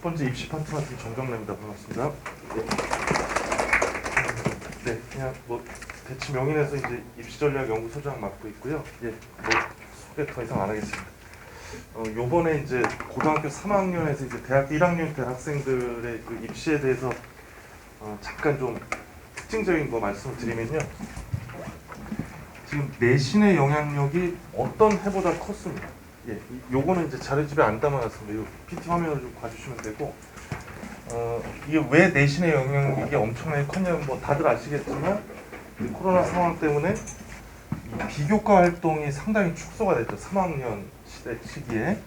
번째 입시 파트 맡은 정정래입니다. 반갑습니다. 네, 그냥 뭐 대치 명인에서 이제 입시전략연구소장 맡고 있고요. 뭐 소개 더 이상 안 하겠습니다. 요번에 이제 고등학교 3학년에서 이제 대학교 1학년 때 학생들의 그 입시에 대해서 잠깐 좀 특징적인 거 말씀을 드리면요. 지금 내신의 영향력이 어떤 해보다 컸습니다. 요거는 이제 자료집에 안 담아놨습니다. 이 PT 화면을 좀 봐주시면 되고, 이게 왜 내신의 영향력이 엄청나게 컸냐면 뭐 다들 아시겠지만 코로나 상황 때문에 이 비교과 활동이 상당히 축소가 됐죠. 3학년 시기에.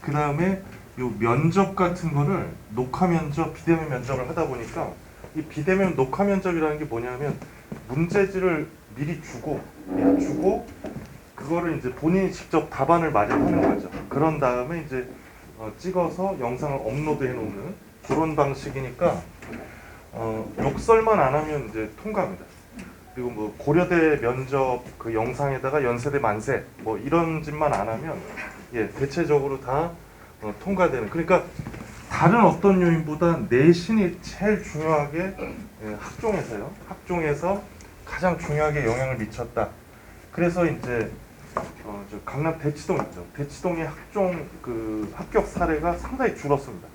그 다음에 요 면접 같은 거를 녹화 면접, 비대면 면접을 하다 보니까 이 비대면 녹화 면접이라는 게 뭐냐면 문제지를 미리 주고 그거를 이제 본인이 직접 답안을 마련하는 거죠. 그런 다음에 이제 찍어서 영상을 업로드해 놓는 그런 방식이니까 욕설만 안 하면 이제 통과합니다. 그리고 뭐 고려대 면접 그 영상에다가 연세대 만세 뭐 이런 짓만 안 하면 대체적으로 다 통과되는. 그러니까 다른 어떤 요인보다 내신이 제일 중요하게 학종에서 가장 중요하게 영향을 미쳤다. 그래서 이제 저 강남 대치동 있죠. 대치동의 학종 그 합격 사례가 상당히 줄었습니다.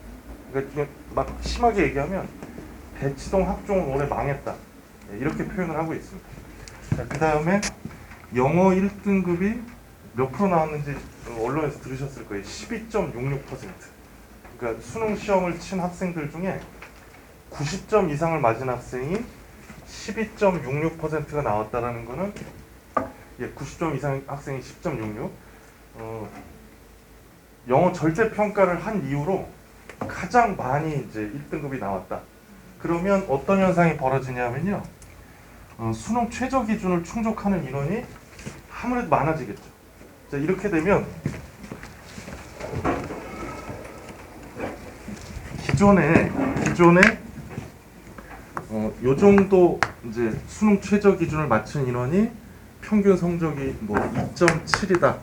그러니까 막 심하게 얘기하면 대치동 학종은 올해 망했다. 이렇게 표현을 하고 있습니다. 자, 그 다음에 영어 1등급이 몇 프로 나왔는지 언론에서 들으셨을 거예요. 12.66%. 그러니까 수능 시험을 친 학생들 중에 90점 이상을 맞은 학생이 12.66%가 나왔다라는 거는 90점 이상 학생이 10.66. 영어 절대 평가를 한 이후로 가장 많이 이제 1등급이 나왔다. 그러면 어떤 현상이 벌어지냐면요. 수능 최저 기준을 충족하는 인원이 아무래도 많아지겠죠. 자, 이렇게 되면 기존에 요 정도 이제 수능 최저 기준을 맞춘 인원이 평균 성적이 뭐 2.7이다.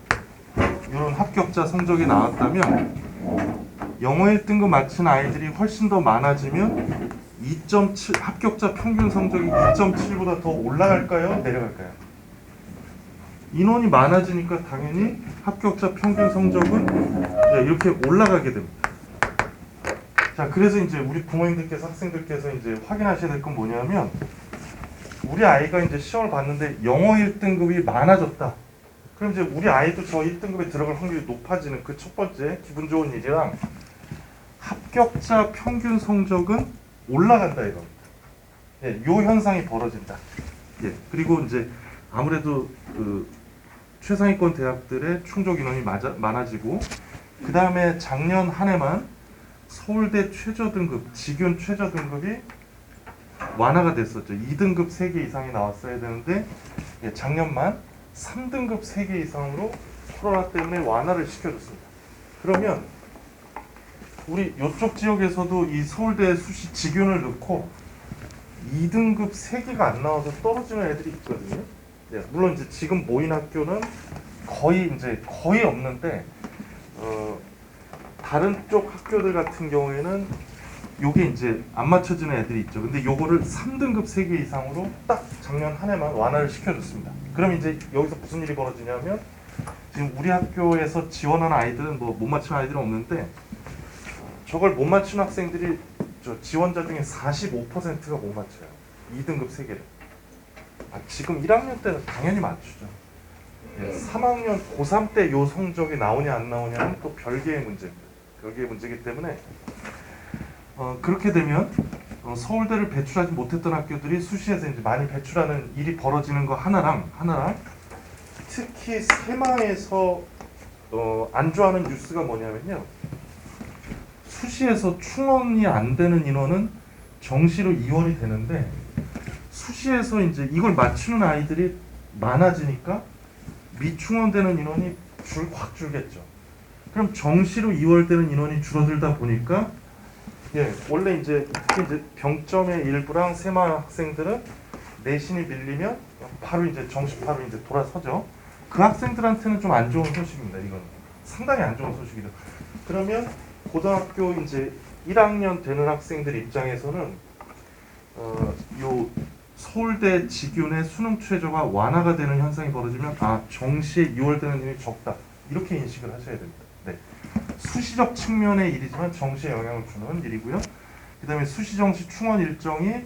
이런 합격자 성적이 나왔다면 영어 1등급 맞춘 아이들이 훨씬 더 많아지면 2.7 합격자 평균 성적이 2.7보다 더 올라갈까요? 내려갈까요? 인원이 많아지니까 당연히 합격자 평균 성적은 이렇게 올라가게 됩니다. 자, 그래서 이제 우리 부모님들께서 학생들께서 이제 확인하셔야 될 건 뭐냐면 우리 아이가 이제 시험을 봤는데 영어 1등급이 많아졌다. 그럼 이제 우리 아이도 저 1등급에 들어갈 확률이 높아지는 그 첫 번째 기분 좋은 일이랑 합격자 평균 성적은 올라간다 이겁니다. 요 현상이 벌어진다. 그리고 이제 아무래도 그 최상위권 대학들의 충족 인원이 많아지고 그 다음에 작년 한 해만 서울대 최저 등급, 직윤 최저 등급이 완화가 됐었죠. 2등급 3개 이상이 나왔어야 되는데 작년만 3등급 3개 이상으로 코로나 때문에 완화를 시켜줬습니다. 그러면 우리 이쪽 지역에서도 이 서울대 수시 직윤을 넣고 2등급 3개가 안 나와서 떨어지는 애들이 있거든요. 물론 이제 지금 모인 학교는 거의 없는데 다른 쪽 학교들 같은 경우에는 요게 이제 안 맞춰지는 애들이 있죠. 근데 요거를 3등급 3개 이상으로 딱 작년 한 해만 완화를 시켜줬습니다. 그럼 이제 여기서 무슨 일이 벌어지냐면 지금 우리 학교에서 지원하는 아이들은 뭐 못 맞추는 아이들은 없는데 저걸 못 맞추는 학생들이 저 지원자 중에 45%가 못 맞춰요. 2등급 3개를. 지금 1학년 때는 당연히 맞추죠. 3학년 고3 때 요 성적이 나오냐 안 나오냐는 또 별개의 문제입니다. 별개의 문제이기 때문에 그렇게 되면 서울대를 배출하지 못했던 학교들이 수시에서 이제 많이 배출하는 일이 벌어지는 거 하나랑 특히 세마에서 안 좋아하는 뉴스가 뭐냐면요. 수시에서 충원이 안 되는 인원은 정시로 이원이 되는데 수시에서 이제 이걸 맞추는 아이들이 많아지니까 미충원되는 인원이 확 줄겠죠. 그럼 정시로 이월되는 인원이 줄어들다 보니까 원래 이제 특히 이제 병점의 일부랑 세마 학생들은 내신이 밀리면 바로 이제 정시파로 이제 돌아서죠. 그 학생들한테는 좀 안 좋은 소식입니다. 이건 상당히 안 좋은 소식이죠. 그러면 고등학교 이제 1학년 되는 학생들 입장에서는 요 서울대 직윤의 수능 최저가 완화가 되는 현상이 벌어지면 정시에 2월 되는 일이 적다 이렇게 인식을 하셔야 됩니다. 네. 수시적 측면의 일이지만 정시에 영향을 주는 일이고요. 그 다음에 수시정시 충원 일정이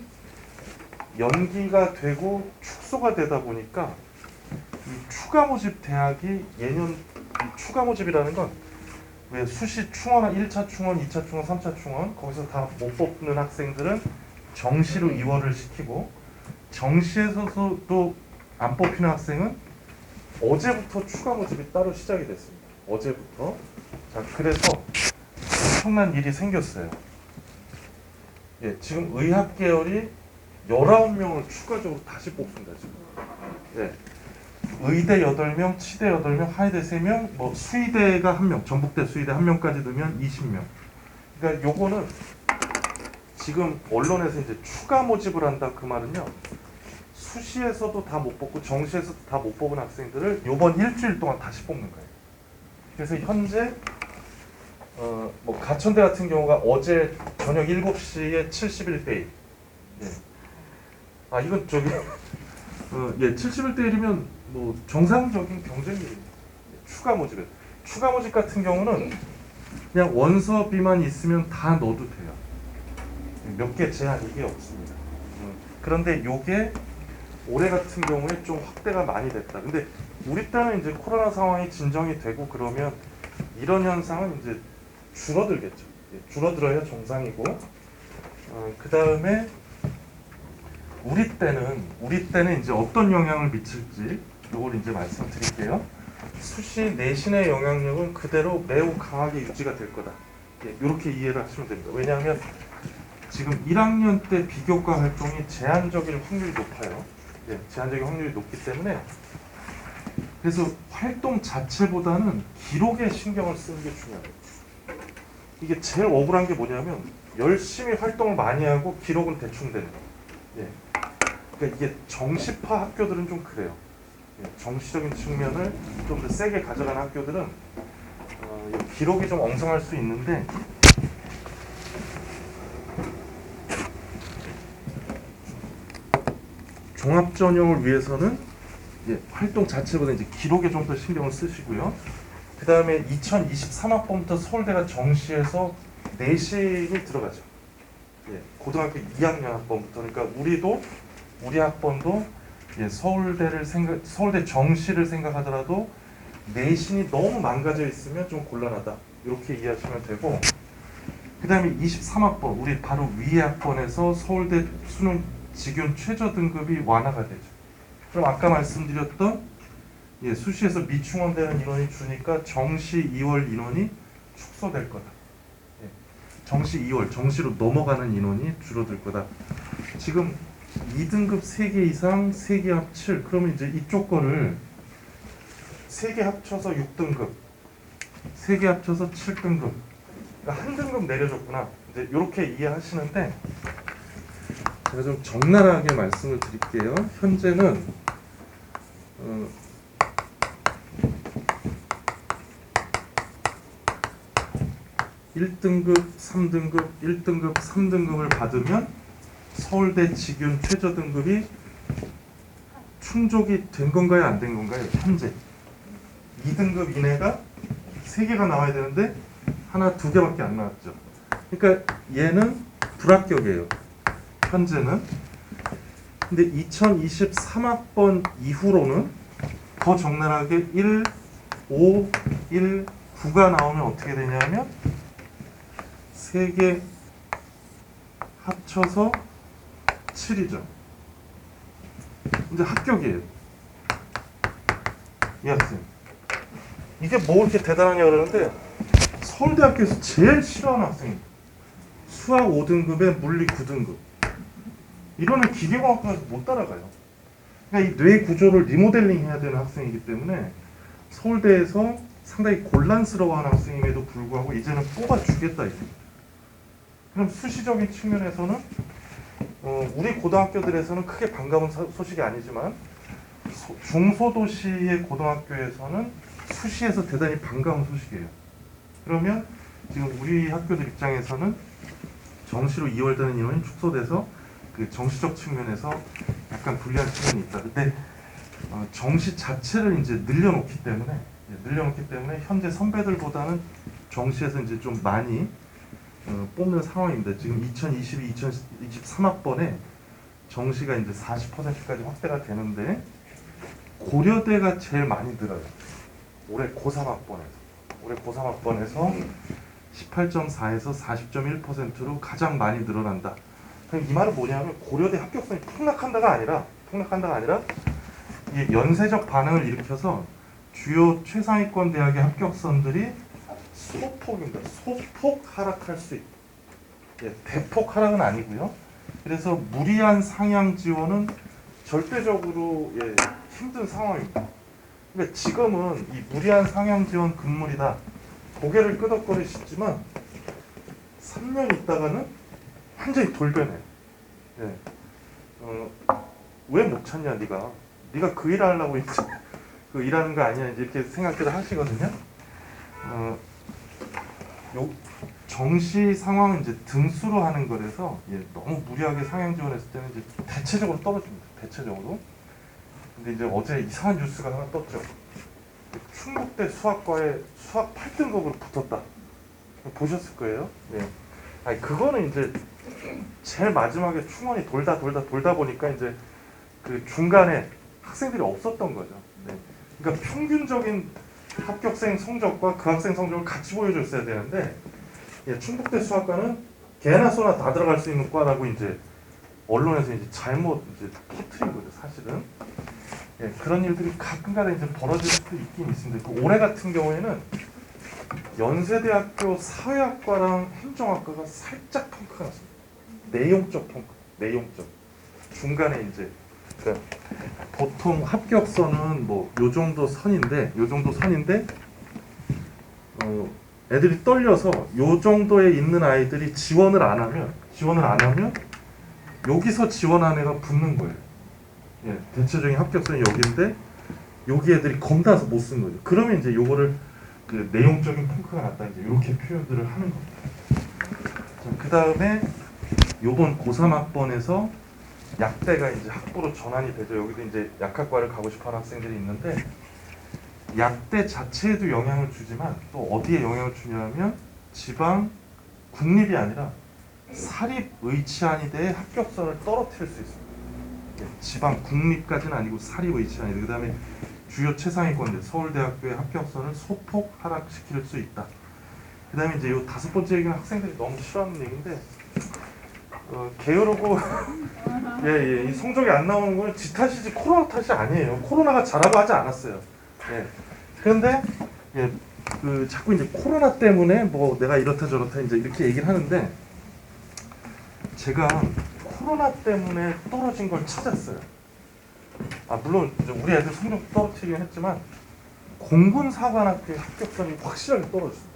연기가 되고 축소가 되다 보니까 이 추가 모집 대학이 예년 이 추가 모집이라는 건 왜 수시 충원 1차 충원, 2차 충원, 3차 충원 거기서 다 못 뽑는 학생들은 정시로 2월을 시키고 정시에서도 안 뽑히는 학생은 어제부터 추가 모집이 따로 시작이 됐습니다. 어제부터. 자, 그래서 엄청난 일이 생겼어요. 예, 지금 의학 계열이 19명을 추가적으로 다시 뽑습니다. 지금. 예. 의대 8명, 치대 8명, 하이대 3명, 뭐 수의대가 1명, 전북대 수의대 1명까지 넣으면 20명. 그러니까 요거는 지금 언론에서 이제 추가 모집을 한다 그 말은요. 수시에서도 다 못 뽑고 정시에서도 다 못 뽑은 학생들을 요번 일주일 동안 다시 뽑는 거예요. 그래서 현재 뭐 가천대 같은 경우가 어제 저녁 7시에 71대 1. 예. 이건 저기 71대 1이면 뭐 정상적인 경쟁률입니다. 추가 모집에. 추가 모집 같은 경우는 그냥 원서비만 있으면 다 넣어도 돼요. 몇 개 제한 이게 없습니다. 그런데 요게 올해 같은 경우에 좀 확대가 많이 됐다. 근데 우리 때는 이제 코로나 상황이 진정이 되고 그러면 이런 현상은 이제 줄어들겠죠. 줄어들어야 정상이고, 그 다음에 우리 때는 이제 어떤 영향을 미칠지 이걸 이제 말씀드릴게요. 수시 내신의 영향력은 그대로 매우 강하게 유지가 될 거다. 이렇게 이해를 하시면 됩니다. 왜냐하면 지금 1학년 때 비교과 활동이 제한적일 확률이 높아요. 제한적인 확률이 높기 때문에 그래서 활동 자체보다는 기록에 신경을 쓰는 게 중요해요. 이게 제일 억울한 게 뭐냐면 열심히 활동을 많이 하고 기록은 대충 되는 거예요. 그러니까 이게 정시파 학교들은 좀 그래요. 정시적인 측면을 좀 더 세게 가져가는 학교들은 기록이 좀 엉성할 수 있는데 종합 전형을 위해서는 활동 자체보다 이제 기록에 좀 더 신경을 쓰시고요. 그 다음에 2023학번부터 서울대가 정시에서 내신이 들어가죠. 고등학교 2학년 학번부터. 그러니까 우리 학번도 서울대 정시를 생각하더라도 내신이 너무 망가져 있으면 좀 곤란하다. 이렇게 이해하시면 되고, 그 다음에 23학번, 우리 바로 위의 학번에서 서울대 수능 직윤 최저 등급이 완화가 되죠. 그럼 아까 말씀드렸던 수시에서 미충원되는 인원이 주니까 정시 2월 인원이 축소될 거다. 정시 2월, 정시로 넘어가는 인원이 줄어들 거다. 지금 2등급 3개 이상 3개 합 7. 그러면 이제 이쪽 거를 3개 합쳐서 6등급, 3개 합쳐서 7등급. 그러니까 한 등급 내려줬구나. 이제 이렇게 이해하시는데 제가 좀 적나라하게 말씀을 드릴게요. 현재는 1등급, 3등급, 1등급, 3등급을 받으면 서울대 직윤 최저 등급이 충족이 된 건가요? 안 된 건가요? 현재 2등급 이내가 3개가 나와야 되는데 하나, 2개밖에 안 나왔죠. 그러니까 얘는 불합격이에요. 현재는. 근데 2023학번 이후로는 더 적나라하게 1, 5, 1, 9가 나오면 어떻게 되냐면 3개 합쳐서 7이죠. 이제 합격이에요. 이 학생. 이게 뭐 이렇게 대단하냐 그러는데 서울대학교에서 제일 싫어하는 학생입니다. 수학 5등급에 물리 9등급. 이거는 기계공학과에서 못 따라가요. 그러니까 이 뇌 구조를 리모델링 해야 되는 학생이기 때문에 서울대에서 상당히 곤란스러워하는 학생임에도 불구하고 이제는 뽑아주겠다 이거. 그럼 수시적인 측면에서는 우리 고등학교들에서는 크게 반가운 소식이 아니지만 중소도시의 고등학교에서는 수시에서 대단히 반가운 소식이에요. 그러면 지금 우리 학교들 입장에서는 정시로 2월 되는 인원이 축소돼서 그 정시적 측면에서 약간 불리한 측면이 있다. 근데 정시 자체를 이제 늘려놓기 때문에 현재 선배들보다는 정시에서 이제 좀 많이 뽑는 상황입니다. 지금 2022, 2023학번에 정시가 이제 40%까지 확대가 되는데 고려대가 제일 많이 늘어요. 올해 고3학번에서 18.4에서 40.1%로 가장 많이 늘어난다. 이 말은 뭐냐면 고려대 합격선이 폭락한다가 아니라 이게 연쇄적 반응을 일으켜서 주요 최상위권 대학의 합격선들이 소폭 하락할 수 있다. 예, 대폭 하락은 아니고요. 그래서 무리한 상향 지원은 절대적으로 힘든 상황입니다. 그러니까 지금은 이 무리한 상향 지원 금물이다. 고개를 끄덕거리시지만 3년 있다가는 완전히 돌변해. 예. 왜 못 찾냐 네가 그 일 하려고 이제 그 일하는 거 아니야 이제 이렇게 생각들 하시거든요. 요 정시 상황은 이제 등수로 하는 거라서 너무 무리하게 상향 지원했을 때는 이제 대체적으로 떨어집니다. 대체적으로. 근데 이제 어제 이상한 뉴스가 하나 떴죠. 충북대 수학과에 수학 8등급으로 붙었다. 보셨을 거예요. 네. 아니 그거는 이제 제일 마지막에 충원이 돌다 보니까 이제 그 중간에 학생들이 없었던 거죠. 네. 그러니까 평균적인 합격생 성적과 그 학생 성적을 같이 보여줬어야 되는데 충북대 수학과는 개나 소나 다 들어갈 수 있는 과라고 이제 언론에서 이제 잘못 이제 퍼뜨린 거죠, 사실은. 그런 일들이 가끔가다 이제 벌어질 수도 있긴 있습니다. 그 올해 같은 경우에는 연세대학교 사회학과랑 행정학과가 살짝 펑크가 났습니다. 내용적 펑크, 내용적. 중간에 이제 그러니까 보통 합격선은 뭐 요 정도 선인데 애들이 떨려서 요 정도에 있는 아이들이 지원을 안 하면 여기서 지원한 애가 붙는 거예요. 대체적인 합격선이 여기인데 여기 애들이 겁나서 못 쓴 거죠. 그러면 이제 요거를 그 내용적인 펑크가 났다 이제 이렇게 표현들을 하는 겁니다. 그 다음에 요번 고3학번에서 약대가 이제 학부로 전환이 되죠. 여기도 이제 약학과를 가고 싶어하는 학생들이 있는데 약대 자체에도 영향을 주지만 또 어디에 영향을 주냐면 지방 국립이 아니라 사립 의치안이대의 합격선을 떨어뜨릴 수 있습니다. 지방 국립까지는 아니고 사립 의치안이대. 그 다음에 주요 최상위권대 서울대학교의 합격선을 소폭 하락시킬 수 있다. 그 다음에 이제 요 다섯 번째 얘기는 학생들이 너무 싫어하는 얘기인데 게으르고 이 성적이 안 나오는 건 지 탓이지 코로나 탓이 아니에요. 코로나가 잘하고 하지 않았어요. 그런데 그 자꾸 이제 코로나 때문에 뭐 내가 이렇다 저렇다 이제 이렇게 얘기를 하는데 제가 코로나 때문에 떨어진 걸 찾았어요. 물론 이제 우리 애들 성적 떨어뜨리긴 했지만 공군사관학교의 합격선이 확실하게 떨어졌습니다.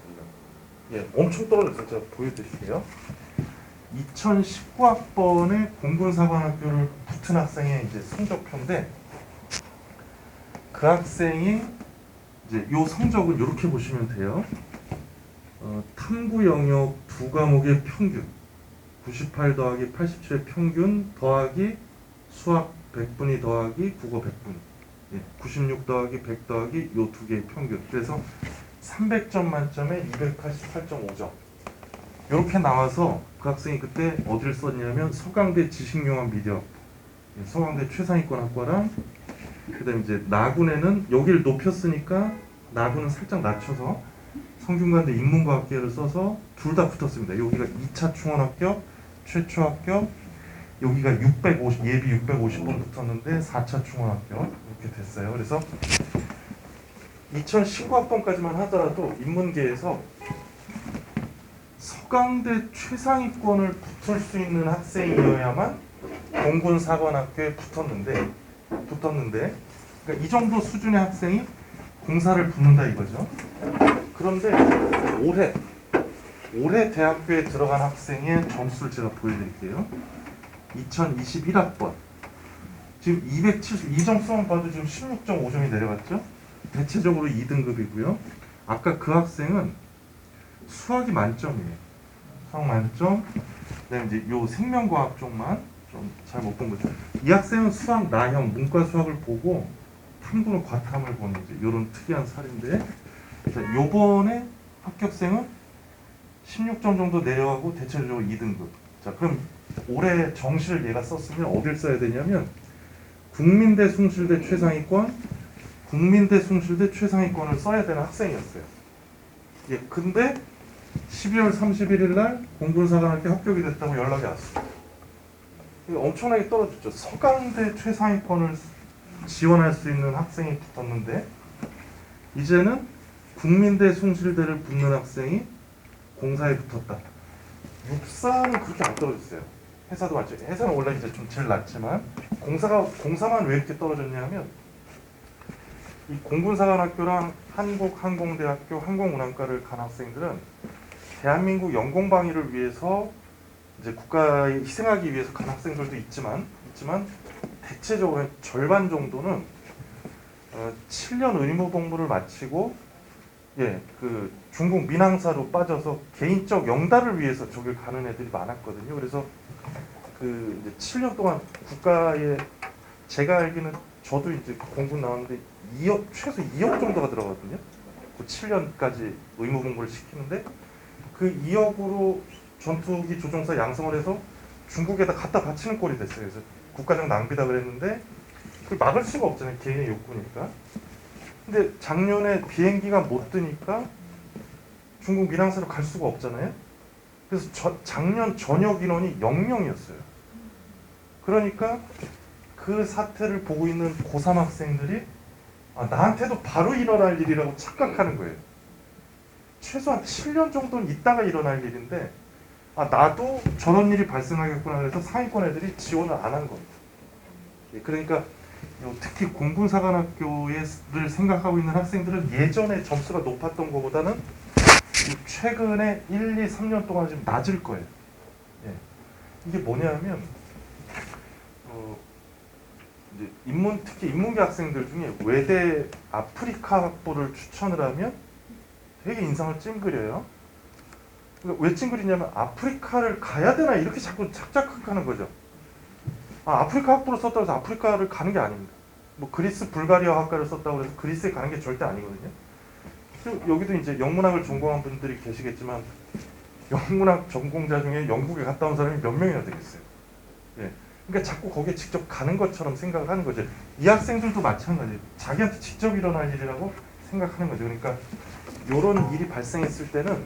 엄청 떨어졌어요. 제가 보여드릴게요. 2019학번에 공군사관학교를 붙은 학생의 이제 성적표인데 그 학생이 이제 요 성적은 이렇게 보시면 돼요. 탐구 영역 두 과목의 평균 98 더하기 87의 평균 더하기 수학 100분위 더하기 국어 100분위 96 더하기 100 더하기 요 두 개의 평균. 그래서 300점 만점에 288.5점 이렇게 나와서 그 학생이 그때 어디를 썼냐면 서강대 지식용합 미디어 서강대 최상위권 학과랑 그 다음에 이제 나군에는 여기를 높였으니까 나군은 살짝 낮춰서 성균관대 인문과학계를 써서 둘 다 붙었습니다. 여기가 2차 충원 합격, 최초 합격, 여기가 650 예비 650번 붙었는데 4차 충원 합격 이렇게 됐어요. 그래서 2019학번까지만 하더라도 인문계에서 서강대 최상위권을 붙을 수 있는 학생이어야만 공군사관학교에 붙었는데 그러니까 이 정도 수준의 학생이 공사를 붙는다 이거죠. 그런데 올해 대학교에 들어간 학생의 점수를 제가 보여드릴게요. 2021학번 지금 272점수만 봐도 지금 16.5점이 내려갔죠. 대체적으로 2등급이고요. 아까 그 학생은 수학이 만점이에요. 수학 만점. 그다음에 이제 요 생명과학 쪽만 좀 잘 못 본 거죠. 이 학생은 수학 나형, 문과 수학을 보고 탐구는 과탐을 보는 이제 이런 특이한 사례인데, 자, 요번에 합격생은 16점 정도 내려가고 대체적으로 2등급. 자, 그럼 올해 정시를 얘가 썼으면 어딜 써야 되냐면 국민대, 숭실대 최상위권, 국민대, 숭실대 최상위권을 써야 되는 학생이었어요. 예, 근데 12월 31일 날 공군사관학교 합격이 됐다고 연락이 왔어요. 이거 엄청나게 떨어졌죠. 서강대 최상위권을 지원할 수 있는 학생이 붙었는데 이제는 국민대, 숭실대를 붙는 학생이 공사에 붙었다. 육사는 그렇게 안 떨어졌어요. 회사도 맞죠. 회사는 원래 이제 좀 제일 낮지만 공사만 왜 이렇게 떨어졌냐면 이 공군사관학교랑 한국항공대학교 항공운항과를 간 학생들은 대한민국 영공방위를 위해서 이제 국가에 희생하기 위해서 간 학생들도 있지만 대체적으로 절반 정도는 7년 의무 복무를 마치고 그 중국 민항사로 빠져서 개인적 영달을 위해서 저길 가는 애들이 많았거든요. 그래서 그 이제 7년 동안 국가에 제가 알기는 저도 이제 공군 나왔는데 2억 최소 2억 정도가 들어가거든요. 그 7년까지 의무 복무를 시키는데 그 2억으로 전투기 조종사 양성을 해서 중국에다 갖다 바치는 꼴이 됐어요. 그래서 국가적 낭비다 그랬는데 그걸 막을 수가 없잖아요. 개인의 욕구니까. 근데 작년에 비행기가 못 뜨니까 중국 민항사로 갈 수가 없잖아요. 그래서 작년 전역 인원이 0명이었어요. 그러니까 그 사태를 보고 있는 고3 학생들이 나한테도 바로 일어날 일이라고 착각하는 거예요. 최소한 7년 정도는 있다가 일어날 일인데 나도 저런 일이 발생하겠구나 그래서 상위권 애들이 지원을 안 한 겁니다. 그러니까 특히 공군사관학교를 생각하고 있는 학생들은 예전에 점수가 높았던 것보다는 최근에 1, 2, 3년 동안 좀 낮을 거예요. 이게 뭐냐면 이제 특히 인문계 학생들 중에 외대 아프리카 학부를 추천을 하면 되게 인상을 찡그려요. 그러니까 왜 찡그리냐면 아프리카를 가야 되나 이렇게 자꾸 착각하는 거죠. 아프리카 학부를 썼다고 해서 아프리카를 가는 게 아닙니다. 뭐 그리스 불가리아 학과를 썼다고 해서 그리스에 가는 게 절대 아니거든요. 그리고 여기도 이제 영문학을 전공한 분들이 계시겠지만 영문학 전공자 중에 영국에 갔다 온 사람이 몇 명이나 되겠어요. 그러니까 자꾸 거기에 직접 가는 것처럼 생각을 하는 거죠. 이 학생들도 마찬가지예요. 자기한테 직접 일어날 일이라고 생각하는 거죠. 그러니까 이런 일이 발생했을 때는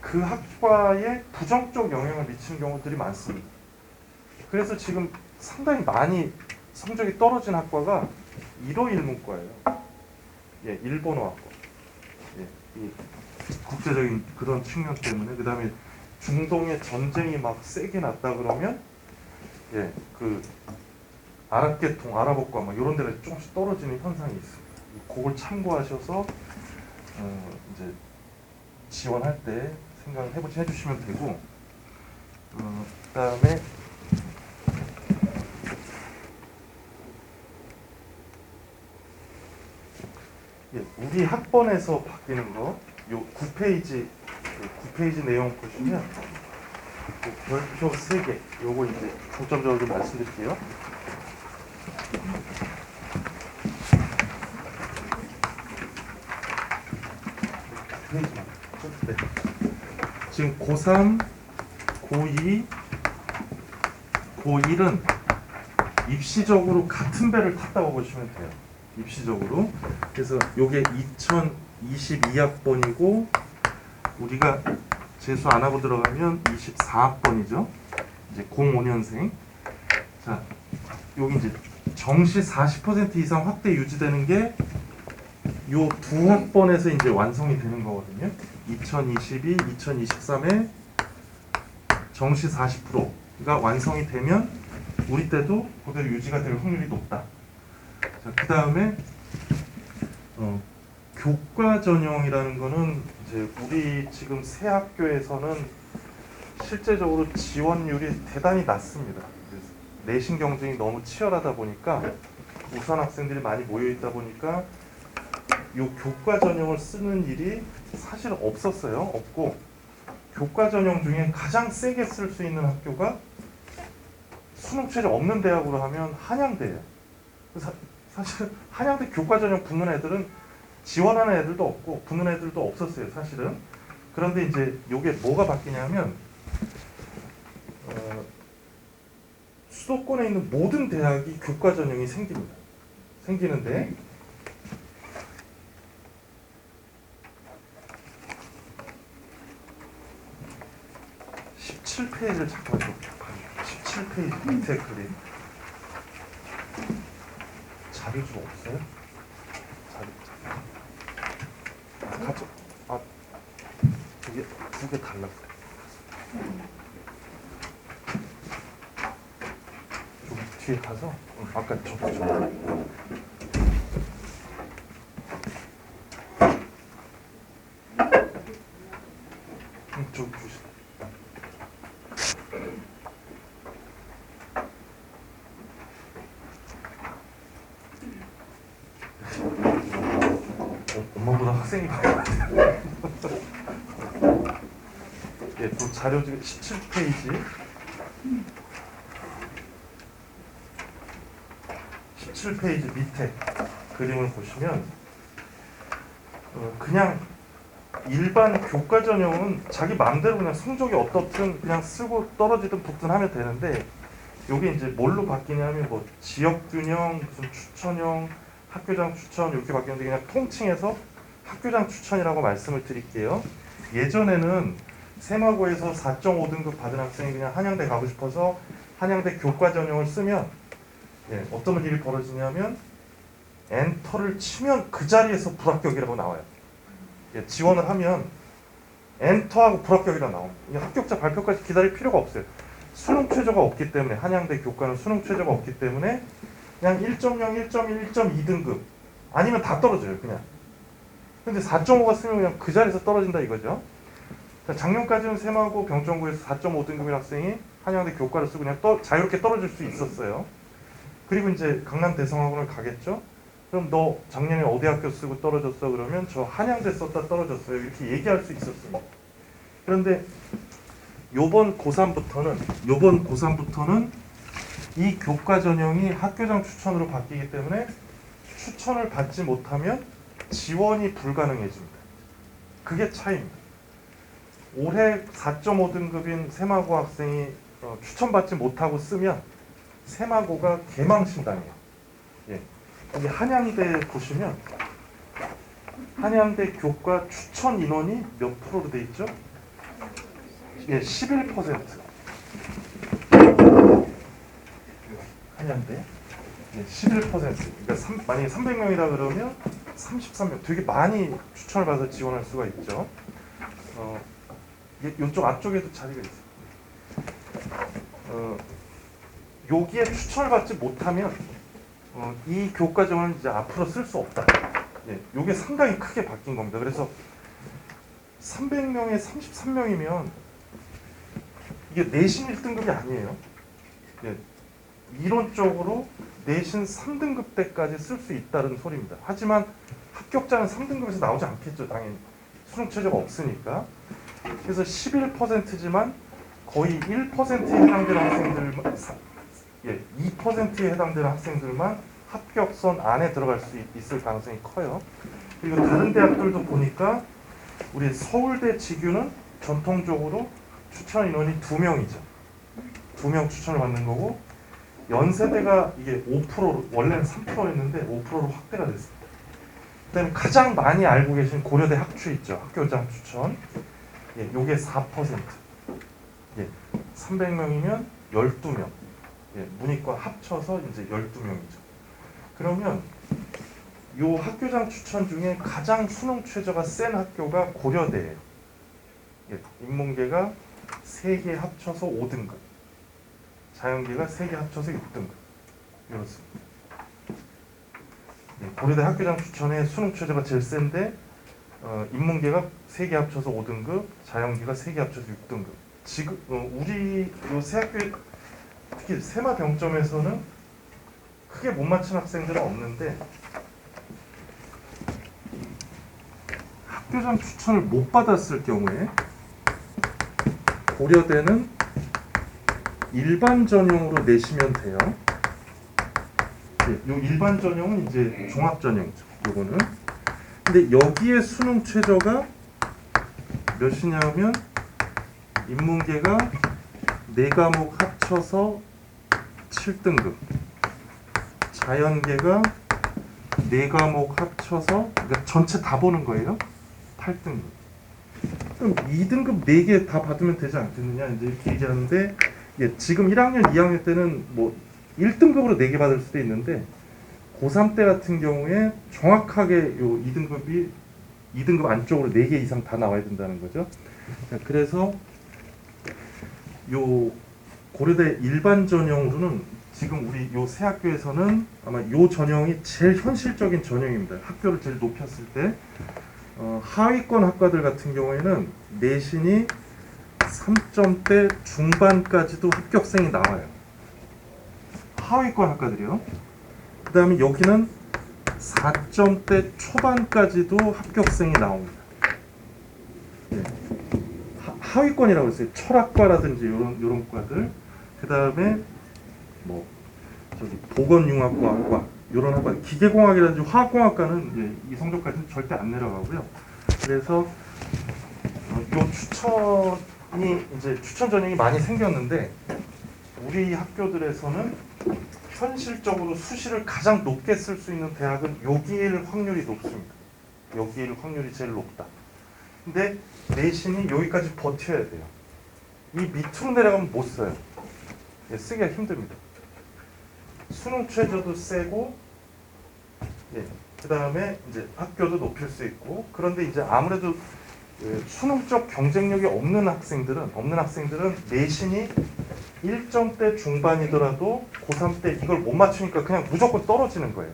그 학과에 부정적 영향을 미치는 경우들이 많습니다. 그래서 지금 상당히 많이 성적이 떨어진 학과가 일어일문과예요. 일본어학과. 이 국제적인 그런 측면 때문에. 그 다음에 중동에 전쟁이 막 세게 났다 그러면 그 아랍계통, 아랍어과 막 이런 데가 조금씩 떨어지는 현상이 있습니다. 그걸 참고하셔서 이제 지원할 때 생각을 해주시면 되고, 그다음에 우리 학번에서 바뀌는 거, 요 9페이지 내용 보시면 별표 3개, 요거 이제 중점적으로 좀 말씀드릴게요. 지금 고3, 고2, 고1은 입시적으로 같은 배를 탔다고 보시면 돼요. 입시적으로. 그래서 요게 2022학번이고 우리가 재수 안 하고 들어가면 24학번이죠. 이제 05년생. 자, 여기 이제 정시 40% 이상 확대 유지되는 게 요 두 학번에서 이제 완성이 되는 거거든요. 2022, 2023에 정시 40%가 완성이 되면 우리 때도 그대로 유지가 될 확률이 높다. 자, 그 다음에 교과 전형이라는 거는 이제 우리 지금 새 학교에서는 실제적으로 지원율이 대단히 낮습니다. 내신 경쟁이 너무 치열하다 보니까 우수한 학생들이 많이 모여 있다 보니까 요 교과 전형을 쓰는 일이 사실 없었어요. 없고 교과 전형 중에 가장 세게 쓸 수 있는 학교가 수능 최저 없는 대학으로 하면 한양대예요. 사실 한양대 교과 전형 붙는 애들은 지원하는 애들도 없고 붙는 애들도 없었어요. 사실은. 그런데 이제 요게 뭐가 바뀌냐면 수도권에 있는 모든 대학이 교과 전형이 생깁니다. 생기는데 17페이지를 잠깐 볼게요. 17페이지 밑에 그림. 자료 좀 없어요? 자료. 가져. 이게 두 개 달랐어요. 좀 뒤에 가서 아까 저거 좀 주시죠. 엄마보다 학생이 많아요. 예, 또 자료 중에 17페이지. 17페이지 밑에 그림을 보시면 그냥 일반 교과 전형은 자기 마음대로 그냥 성적이 어떻든 그냥 쓰고 떨어지든 붙든 하면 되는데 요게 이제 뭘로 바뀌냐면 뭐 지역균형, 무슨 추천형, 학교장 추천 이렇게 바뀌는데 그냥 통칭해서 학교장 추천이라고 말씀을 드릴게요. 예전에는 세마고에서 4.5등급 받은 학생이 그냥 한양대 가고 싶어서 한양대 교과 전형을 쓰면 어떤 일이 벌어지냐면 엔터를 치면 그 자리에서 불합격이라고 나와요. 지원을 하면 엔터하고 불합격이라고 나옵니다. 합격자 발표까지 기다릴 필요가 없어요. 수능 최저가 없기 때문에 한양대 교과는 수능 최저가 없기 때문에 그냥 1.0, 1.1, 1.2등급 아니면 다 떨어져요. 그냥. 근데 4.5가 쓰면 그냥 그 자리에서 떨어진다 이거죠. 작년까지는 세마고 병정구에서 4.5등급인 학생이 한양대 교과를 쓰고 그냥 자유롭게 떨어질 수 있었어요. 그리고 이제 강남 대성학원을 가겠죠. 그럼 너 작년에 어디 학교 쓰고 떨어졌어? 그러면 저 한양대 썼다 떨어졌어요. 이렇게 얘기할 수 있었습니다. 그런데 요번 고3부터는 이 교과 전형이 학교장 추천으로 바뀌기 때문에 추천을 받지 못하면 지원이 불가능해집니다. 그게 차이입니다. 올해 4.5등급인 세마고 학생이 추천받지 못하고 쓰면 세마고가 개망신당해요. 예. 여기 한양대 보시면 한양대 교과 추천 인원이 몇 프로로 돼 있죠? 예, 11%. 한양대. 예, 11%. 그러니까 만약에 300명이다 그러면 33명. 되게 많이 추천을 받아서 지원할 수가 있죠. 이쪽 앞쪽에도 자리가 있어요. 여기에 추천을 받지 못하면 이 교과정을 이제 앞으로 쓸 수 없다. 예, 이게 상당히 크게 바뀐 겁니다. 그래서 300명에 33명이면 이게 내신 1등급이 아니에요. 예, 이론적으로 내신 3등급 때까지 쓸 수 있다는 소리입니다. 하지만 합격자는 3등급에서 나오지 않겠죠. 당연히 수능 최저가 없으니까. 그래서 11%지만 거의 1%에 해당되는 학생들만 2%에 해당되는 학생들만 합격선 안에 들어갈 수 있을 가능성이 커요. 그리고 다른 대학들도 보니까 우리 서울대 지규는 전통적으로 추천 인원이 2명이죠. 2명 추천을 받는 거고 연세대가 이게 5%로 원래는 3%였는데 5%로 확대가 됐습니다. 그다음에 가장 많이 알고 계신 고려대 학추 있죠. 학교장 추천. 예, 요게 4%. 예, 300명이면 12명. 예, 문이과 합쳐서 이제 12명이죠. 그러면 요 학교장 추천 중에 가장 수능 최저가 센 학교가 고려대예요. 예, 인문계가 3개 합쳐서 5등급. 자연계가 3개 합쳐서 6등급. 이렇습니다. 예, 고려대 학교장 추천의 수능 최저가 제일 센데 인문계가 3개 합쳐서 5등급, 자연계가 3개 합쳐서 6등급. 지금 우리 요 세 학교 특히 세마 병점에서는 크게 못 맞춘 학생들은 없는데 학교장 추천을 못 받았을 경우에 고려대는 일반 전형으로 내시면 돼요. 요 일반 전형은 이제 종합 전형이죠. 요거는. 근데 여기에 수능 최저가 몇이냐면 인문계가 4과목 합쳐서 7등급, 자연계가 4과목 합쳐서, 그러니까 전체 다 보는 거예요. 8등급. 그럼 2등급 4개 다 받으면 되지 않겠느냐 이제 이렇게 얘기하는데, 예, 지금 1학년, 2학년 때는 뭐 1등급으로 4개 받을 수도 있는데 고3 때 같은 경우에 정확하게 요 2등급 안쪽으로 4개 이상 다 나와야 된다는 거죠. 자, 그래서 요 고려대 일반 전형으로는 지금 우리 요 세 학교에서는 아마 요 전형이 제일 현실적인 전형입니다. 학교를 제일 높였을 때 하위권 학과들 같은 경우에는 내신이 3점대 중반까지도 합격생이 나와요. 하위권 학과들이요. 그 다음에 여기는 4점대 초반까지도 합격생이 나옵니다. 네. 하위권이라고 했어요. 철학과라든지 요런 과들. 그 다음에 뭐 저기 보건융합과학과 요런 학과, 기계공학이라든지 화학공학과는 예, 이 성적까지는 절대 안 내려가고요. 그래서 요 추천이 이제 추천 전형이 많이 생겼는데 우리 학교들에서는 현실적으로 수시를 가장 높게 쓸 수 있는 대학은 여기일 확률이 높습니다. 여기일 확률이 제일 높다. 근데 내신이 여기까지 버텨야 돼요. 이 밑으로 내려가면 못 써요. 예, 쓰기가 힘듭니다. 수능 최저도 세고, 예, 그 다음에 이제 학교도 높일 수 있고, 그런데 이제 아무래도 수능적 경쟁력이 없는 학생들은 내신이 1점대 중반이더라도 고3 때 이걸 못 맞추니까 그냥 무조건 떨어지는 거예요.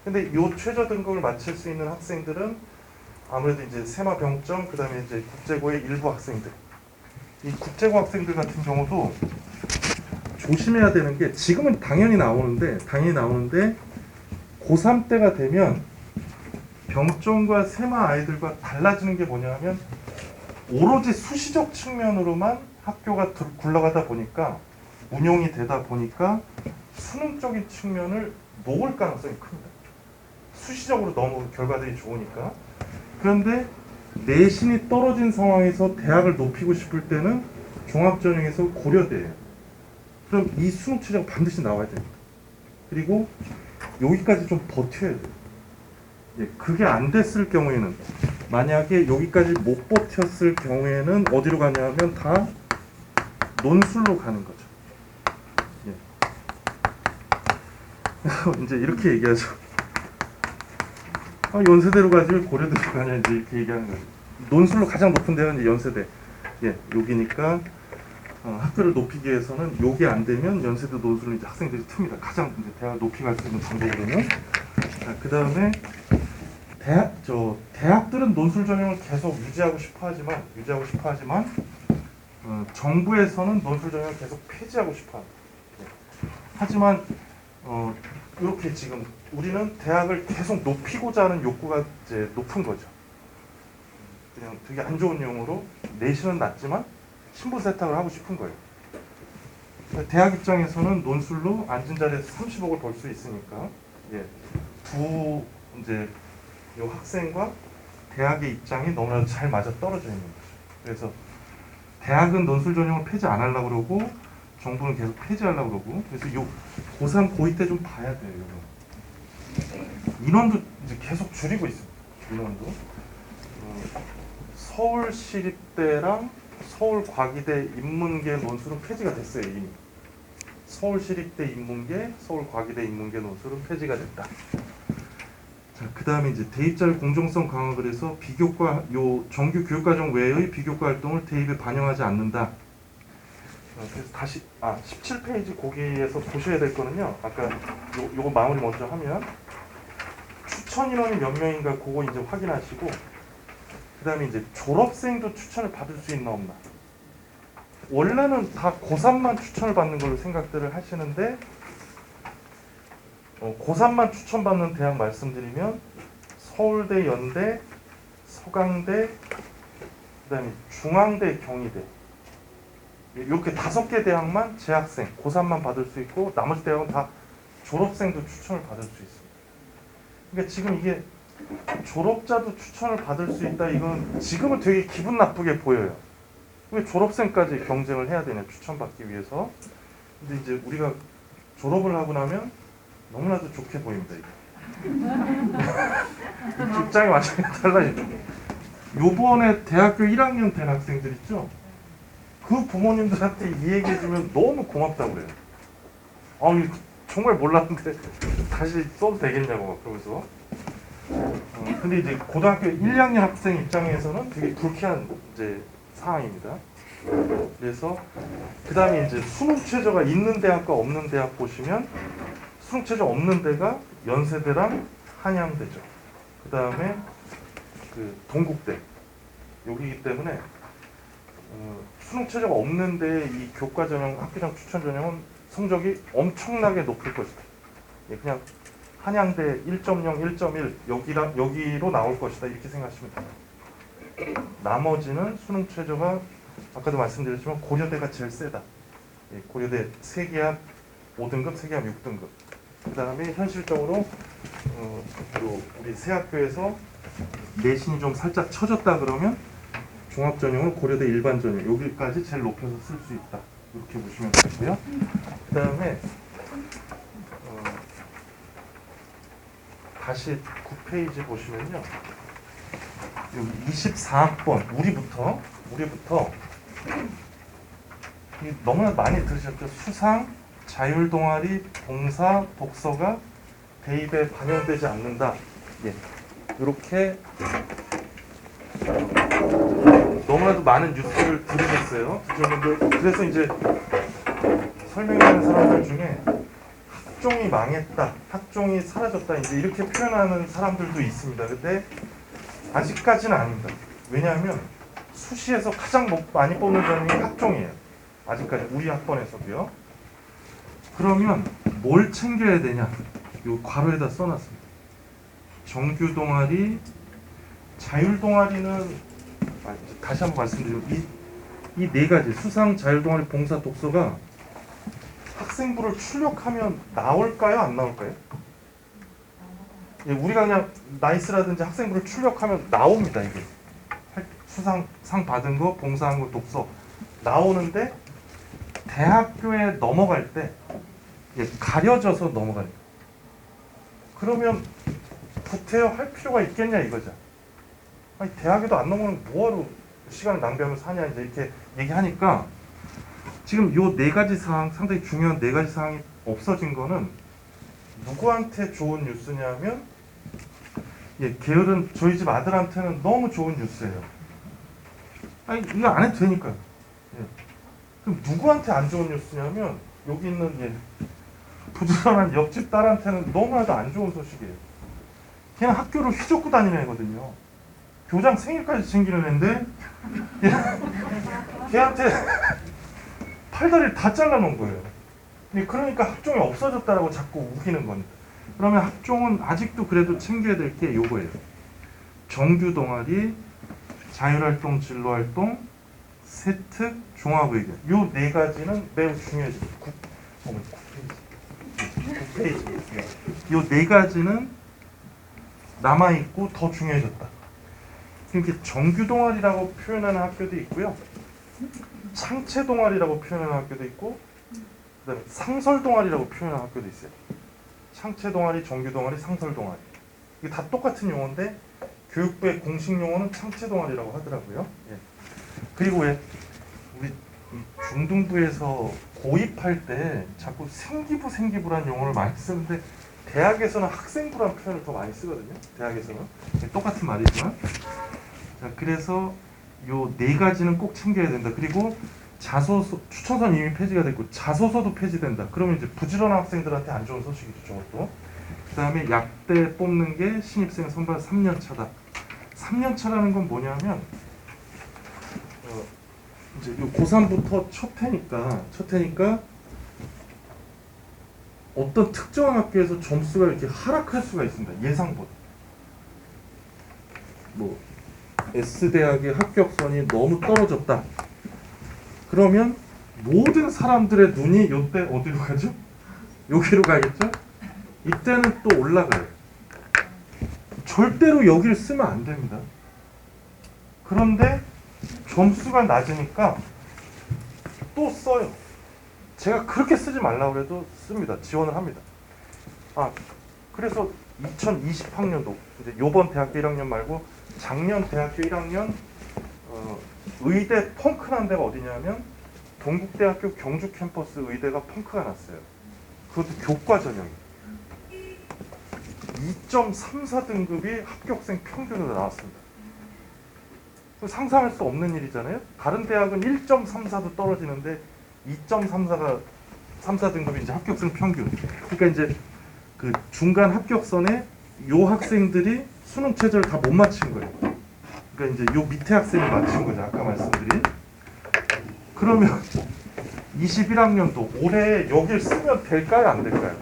근데 요 최저 등급을 맞출 수 있는 학생들은 아무래도 이제 세마 병점, 그 다음에 이제 국제고의 일부 학생들, 이 국제고 학생들 같은 경우도 조심해야 되는 게 지금은 당연히 나오는데 고3 때가 되면 병점과 세마 아이들과 달라지는 게 뭐냐면 오로지 수시적 측면으로만 학교가 굴러가다 보니까 운용이 되다 보니까 수능적인 측면을 놓을 가능성이 큽니다. 수시적으로 너무 결과들이 좋으니까. 그런데 내신이 떨어진 상황에서 대학을 높이고 싶을 때는 종합전형에서 고려대예요. 그럼 이 수능 최저가 반드시 나와야 됩니다. 그리고 여기까지 좀 버텨야 돼요. 예, 그게 안 됐을 경우에는, 만약에 여기까지 못 버텼을 경우에는 어디로 가냐면 다 논술로 가는 거죠. 예. 이제 이렇게 얘기하죠. 연세대로 가지 왜 고려대로 가냐 이제 이렇게 얘기하는 거죠. 논술로 가장 높은 데가 이제 연세대. 예, 여기니까 학교를 높이기 위해서는 요게 안 되면 연세대 논술을 이제 학생들이 틉니다. 가장 이제 대학을 높이 갈 수 있는 방법으로는. 그 다음에 대학들은 논술 전형을 계속 유지하고 싶어 하지만 정부에서는 논술 전형을 계속 폐지하고 싶어 합니다. 예. 하지만 이렇게 지금 우리는 대학을 계속 높이고자 하는 욕구가 이제 높은 거죠. 그냥 되게 안 좋은 용어로 내신은 낮지만 신분 세탁을 하고 싶은 거예요. 대학 입장에서는 논술로 앉은 자리에서 30억을 벌 수 있으니까, 예, 두 이제 요 학생과 대학의 입장이 너무나도 잘 맞아 떨어져 있는 거죠. 그래서 대학은 논술 전형을 폐지 안 하려고 그러고 정부는 계속 폐지하려고 그러고, 그래서 요 고3, 고2 때 좀 봐야 돼요. 인원도 이제 계속 줄이고 있습니다. 인원도 서울시립대랑 서울과기대 인문계 논술은 폐지가 됐어요. 이미 서울시립대 인문계, 서울과기대 인문계 논술은 폐지가 됐다. 자, 그 다음에 이제 대입자율 공정성 강화를 해서 비교과 요 정규 교육과정 외의 비교과 활동을 대입에 반영하지 않는다. 그래서 다시 17페이지 거기에서 보셔야 될 거는요. 아까 요거 마무리 먼저 하면 추천 인원이 몇 명인가 그거 이제 확인하시고, 그 다음에 이제 졸업생도 추천을 받을 수 있나 없나. 원래는 다 고3만 추천을 받는 걸로 생각들을 하시는데, 고3만 추천받는 대학 말씀드리면 서울대, 연대, 서강대, 그다음에 중앙대, 경희대 이렇게 5개 대학만 재학생, 고3만 받을 수 있고 나머지 대학은 다 졸업생도 추천을 받을 수 있습니다. 그러니까 지금 이게 졸업자도 추천을 받을 수 있다. 이건 지금은 되게 기분 나쁘게 보여요. 왜 졸업생까지 경쟁을 해야 되냐, 추천받기 위해서. 근데 이제 우리가 졸업을 하고 나면 너무나도 좋게 보입니다. 입장이 완전히 달라지죠. 요번에 대학교 1학년 된 학생들 있죠? 그 부모님들한테 이 얘기해주면 너무 고맙다고 그래요. 이거 정말 몰랐는데 다시 써도 되겠냐고 막 그러면서. 근데 이제 고등학교 1, 2학년 학생 입장에서는 되게 불쾌한 이제 상황입니다. 그래서 그 다음에 이제 수능 최저가 있는 대학과 없는 대학 보시면 수능 최저 없는 데가 연세대랑 한양대죠. 그 다음에 그 동국대 여기이기 때문에 수능 최저가 없는 데 이 교과 전형, 학교장 추천 전형은 성적이 엄청나게 높을 것이다. 그냥 한양대 1.0, 1.1 여기로 나올 것이다 이렇게 생각하시면 됩니다. 나머지는 수능 최저가 아까도 말씀드렸지만 고려대가 제일 세다. 고려대 세계합 5등급, 세계합 6등급. 그 다음에 현실적으로 우리 새 학교에서 내신이 좀 살짝 처졌다 그러면 종합전형은 고려대 일반전형 여기까지 제일 높여서 쓸 수 있다. 이렇게 보시면 되고요. 그 다음에 다시 9페이지 보시면요. 여기 24학번 우리부터 너무나 많이 들으셨죠. 수상, 자율동아리, 봉사, 독서가 대입에 반영되지 않는다. 이렇게 너무나도 많은 뉴스를 들으셨어요. 그래서 이제 설명하는 사람들 중에 학종이 망했다, 학종이 사라졌다 이제 이렇게 표현하는 사람들도 있습니다. 근데 아직까지는 아닙니다. 왜냐하면 수시에서 가장 많이 뽑는 전형이 학종이에요. 아직까지 우리 학번에서도요. 그러면 뭘 챙겨야 되냐? 요 괄호에다 써놨습니다. 정규 동아리, 자율 동아리는 다시 한번 말씀드리면 이 네 가지 수상, 자율 동아리, 봉사, 독서가 학생부를 출력하면 나올까요? 안 나올까요? 우리가 그냥 나이스라든지 학생부를 출력하면 나옵니다. 이게 수상 상 받은 거, 봉사한 거, 독서 나오는데 대학교에 넘어갈 때 가려져서 넘어가니까 그러면 구태여 할 필요가 있겠냐 이거죠. 아니, 대학에도 안 넘어가면 뭐하러 시간을 낭비하면서 하냐 이제 이렇게 얘기하니까 지금 요 네 가지 사항, 상당히 중요한 네 가지 사항이 없어진 거는 누구한테 좋은 뉴스냐면 게으른 저희 집 아들한테는 너무 좋은 뉴스예요. 아니 이거 안 해도 되니까요. 그럼 누구한테 안 좋은 뉴스냐면 여기 있는 부지런한 옆집 딸한테는 너무나도 안 좋은 소식이에요. 그냥 학교를 휘젓고 다니는 애거든요. 교장 생일까지 챙기는 애인데 걔한테 팔다리를 다 잘라놓은 거예요. 그러니까 학종이 없어졌다라고 자꾸 우기는 겁니다. 그러면 학종은 아직도 그래도 챙겨야 될 게 요거예요. 정규 동아리, 자율활동, 진로활동, 세특, 종합의견. 요 네 가지는 매우 중요해요. 9페이지. 요 네 가지는 남아있고 더 중요해졌다. 이렇게 정규 동아리라고 표현하는 학교도 있고요. 창체 동아리라고 표현하는 학교도 있고 그다음에 상설 동아리라고 표현하는 학교도 있어요. 창체 동아리, 정규 동아리, 상설 동아리. 이게 다 똑같은 용어인데 교육부의 공식 용어는 창체 동아리라고 하더라고요. 그리고 왜 우리 중등부에서 고입할 때 자꾸 생기부라는 용어를 많이 쓰는데 대학에서는 학생부라는 표현을 더 많이 쓰거든요. 대학에서는 똑같은 말이지만 자, 그래서 요 네 가지는 꼭 챙겨야 된다. 그리고 자소서, 추천서는 이미 폐지가 됐고 자소서도 폐지된다. 그러면 이제 부지런한 학생들한테 안 좋은 소식이죠. 저것도. 그 다음에 약대 뽑는 게 신입생 선발 3년 차다. 3년 차라는 건 뭐냐면 이제 요 고3부터 첫 해니까 어떤 특정한 학교에서 점수가 이렇게 하락할 수가 있습니다. 예상보다. S대학의 합격선이 너무 떨어졌다. 그러면 모든 사람들의 눈이 이때 어디로 가죠? 여기로 가겠죠? 이때는 또 올라가요. 절대로 여기를 쓰면 안 됩니다. 그런데 점수가 낮으니까 또 써요. 제가 그렇게 쓰지 말라고 해도 씁니다. 지원을 합니다. 그래서 2020학년도 이제 요번 대학교 1학년 말고 작년 대학교 1학년 의대 펑크난 데가 어디냐면 동국대학교 경주 캠퍼스 의대가 펑크가 났어요. 그것도 교과 전형이 2.34등급이 합격생 평균으로 나왔습니다. 상상할 수 없는 일이잖아요. 다른 대학은 1.34도 떨어지는데 2.34등급이 이제 합격생 평균. 그러니까 이제 그 중간 합격선에 요 학생들이 수능 최저를 다 못 맞춘 거예요. 그러니까 이제 요 밑에 학생이 맞춘 거죠. 아까 말씀드린. 그러면 21학년도 올해 여길 쓰면 될까요? 안 될까요?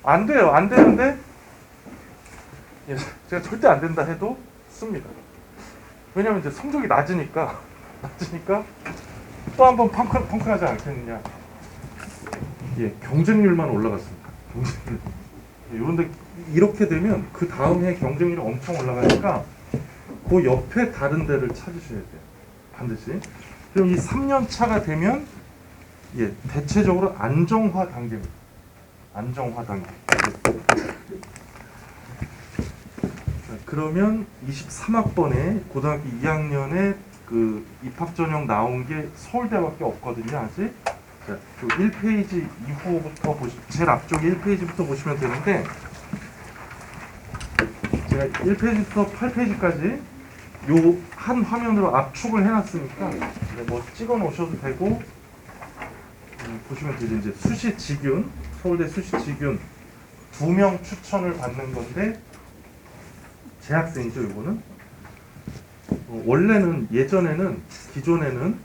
안 돼요. 안 되는데 제가 절대 안 된다 해도 씁니다. 왜냐면 이제 성적이 낮으니까 또 한 번 펑크하지 않겠느냐. 예, 경쟁률만 올라갔습니다. 경쟁률. 이런데 이렇게 되면 그 다음 해 경쟁률이 엄청 올라가니까 그 옆에 다른 데를 찾으셔야 돼요. 반드시. 그럼 이 3년 차가 되면 대체적으로 안정화 단계입니다. 안정화 단계. 그러면 23학번에 고등학교 2학년에 그 입학 전형 나온 게 서울대밖에 없거든요, 아직. 자, 1페이지 이후부터 제일 앞쪽 1페이지부터 보시면 되는데, 제가 1페이지부터 8페이지까지 요 한 화면으로 압축을 해놨으니까 뭐 찍어 놓으셔도 되고, 보시면 되죠. 이제 수시 직윤, 서울대 수시 직윤 2명 추천을 받는 건데, 재학생이죠, 이거는. 원래는 기존에는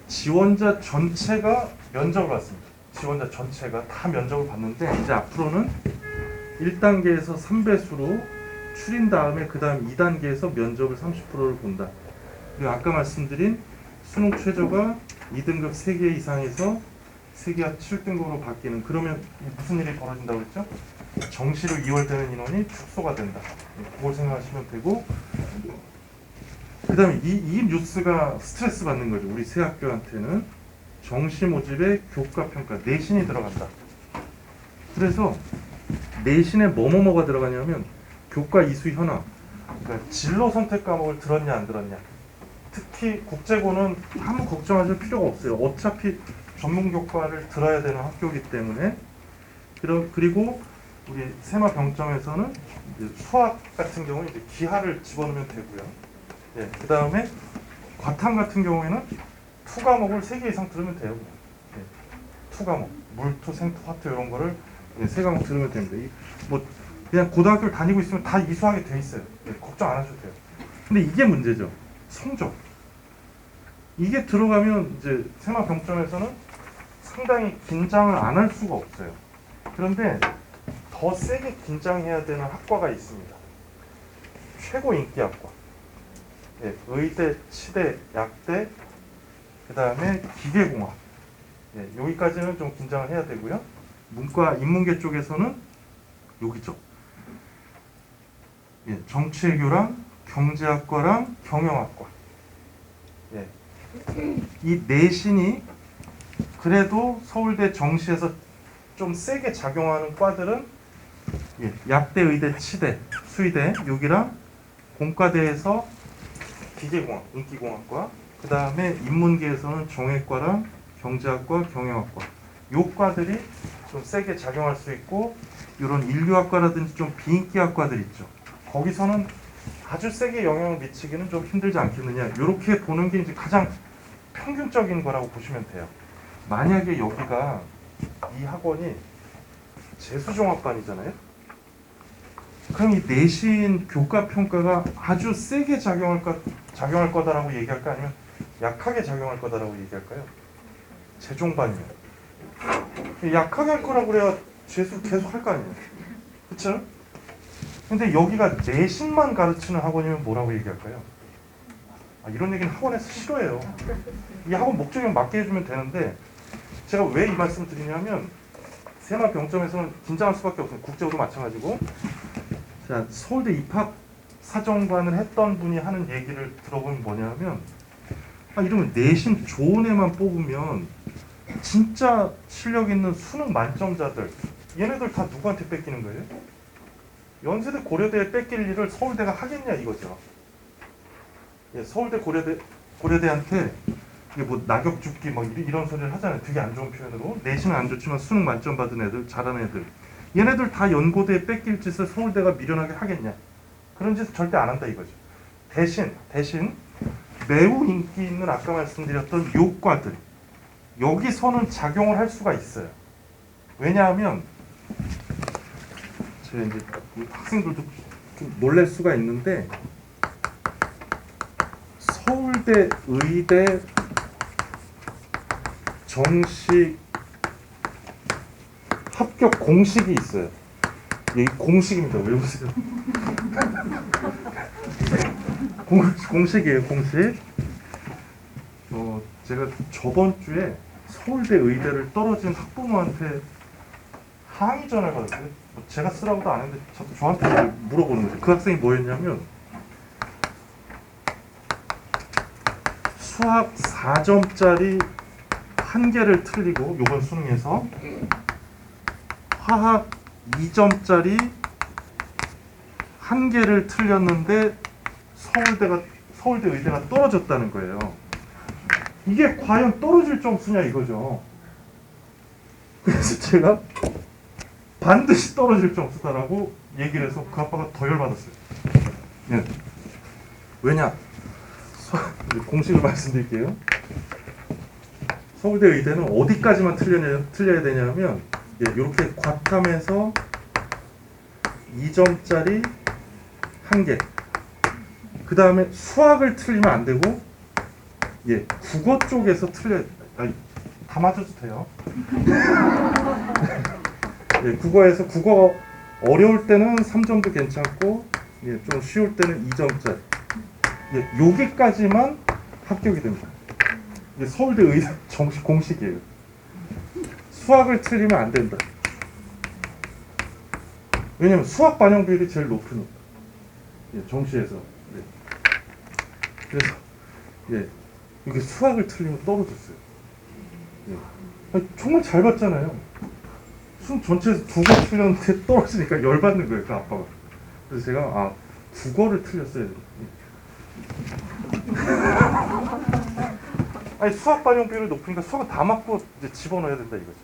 지원자 전체가 면접을 봤습니다. 지원자 전체가 다 면접을 봤는데, 이제 앞으로는 1단계에서 3배수로 추린 다음에 그 다음 2단계에서 면접을 30%를 본다. 그리고 아까 말씀드린 수능 최저가 2등급 3개 이상에서 3개가 7등급으로 바뀌는, 그러면 무슨 일이 벌어진다고 했죠? 정시로 2월 되는 인원이 축소가 된다. 그걸 생각하시면 되고, 그 다음에 이 뉴스가 스트레스 받는 거죠. 우리 새 학교한테는 정시 모집에 교과 평가, 내신이 들어간다. 그래서 내신에 뭐가 들어가냐면 교과 이수 현황, 그러니까 진로 선택 과목을 들었냐 안 들었냐. 특히 국제고는 아무 걱정하실 필요가 없어요. 어차피 전문 교과를 들어야 되는 학교이기 때문에. 그리고 우리 세마 병점에서는 수학 같은 경우는 이제 기하를 집어넣으면 되고요. 그 다음에 과탐 같은 경우에는 투 과목을 3개 이상 들으면 돼요. 투 과목, 물투, 생투, 화투 이런 거를 3과목 들으면 됩니다. 뭐 그냥 고등학교를 다니고 있으면 다 이수하게 돼 있어요. 걱정 안 하셔도 돼요. 근데 이게 문제죠. 성적. 이게 들어가면 이제 세마 병점에서는 상당히 긴장을 안 할 수가 없어요. 그런데 더 세게 긴장해야 되는 학과가 있습니다. 최고 인기 학과. 의대, 치대, 약대, 그 다음에 기계공학. 여기까지는 좀 긴장을 해야 되고요. 문과, 인문계 쪽에서는 여기죠. 정치외교랑 경제학과랑 경영학과. 이 내신이 그래도 서울대 정시에서 좀 세게 작용하는 과들은 약대, 의대, 치대, 수의대 여기랑 공과대에서 기계공학, 인기공학과, 그 다음에 인문계에서는 정외과랑 경제학과, 경영학과 요 과들이 좀 세게 작용할 수 있고, 이런 인류학과라든지 좀 비인기학과들 있죠. 거기서는 아주 세게 영향을 미치기는 좀 힘들지 않겠느냐. 이렇게 보는 게 이제 가장 평균적인 거라고 보시면 돼요. 만약에 여기가 이 학원이 재수종합반이잖아요. 그럼 이 내신 교과 평가가 아주 세게 작용할 거다라고 얘기할까, 아니면 약하게 작용할 거다라고 얘기할까요? 재종반이면 약하게 할 거라고 그래야 재수 계속 할 거 아니에요. 그렇죠? 근데 여기가 내신만 가르치는 학원이면 뭐라고 얘기할까요? 이런 얘기는 학원에서 싫어해요. 이 학원 목적에 맞게 해주면 되는데 제가 왜 이 말씀을 드리냐면 세마 병점에서는 긴장할 수밖에 없어요. 국제고도 마찬가지고. 자, 서울대 입학 사정관을 했던 분이 하는 얘기를 들어보면 뭐냐면 이러면 내신 좋은 애만 뽑으면 진짜 실력 있는 수능 만점자들 얘네들 다 누구한테 뺏기는 거예요? 연세대 고려대에 뺏길 일을 서울대가 하겠냐 이거죠. 예, 서울대 고려대한테 이게 뭐 낙엽 죽기 뭐 이런 소리를 하잖아요. 되게 안 좋은 표현으로. 내신은 안 좋지만 수능 만점 받은 애들, 잘하는 애들. 얘네들 다 연고대에 뺏길 짓을 서울대가 미련하게 하겠냐. 그런 짓을 절대 안 한다 이거죠. 대신 매우 인기 있는 아까 말씀드렸던 요과들. 여기서는 작용을 할 수가 있어요. 왜냐하면 제가 이제 학생들도 좀 놀랄 수가 있는데 서울대 의대 정시 합격 공식이 있어요. 이 공식입니다. 외우세요. 공식이에요. 공식. 제가 저번 주에 서울대 의대를 떨어진 학부모한테 항의 전화를 받았어요. 제가 쓰라고도 안 했는데 저한테 물어보는 거죠. 그 학생이 뭐였냐면 수학 4점짜리 한 개를 틀리고 요번 수능에서 화학 2점짜리 한 개를 틀렸는데 서울대 의대가 떨어졌다는 거예요. 이게 과연 떨어질 점수냐 이거죠. 그래서 제가 반드시 떨어질 점수다라고 얘기를 해서 그 아빠가 더 열받았어요. 네. 왜냐? 공식을 말씀드릴게요. 서울대 의대는 어디까지만 틀려야 되냐면 이렇게 과탐에서 2점짜리 한 개. 그 다음에 수학을 틀리면 안 되고 국어 쪽에서 다 맞아도 돼요. 국어에서 국어 어려울 때는 3점도 괜찮고 좀 쉬울 때는 2점짜리. 여기까지만 합격이 됩니다. 이게 서울대 의대 정식 공식이에요. 수학을 틀리면 안 된다. 왜냐면 수학 반영 비율이 제일 높으니까. 정시에서. 그래서 이게 수학을 틀리면 떨어졌어요. 정말 잘 봤잖아요. 수능 전체에서 2개 틀렸는데 떨어지니까 열받는 거예요, 그 아빠가. 그래서 제가 국어를 틀렸어요. 수학 반영 비율이 높으니까 수학은 다 맞고 이제 집어넣어야 된다 이거죠.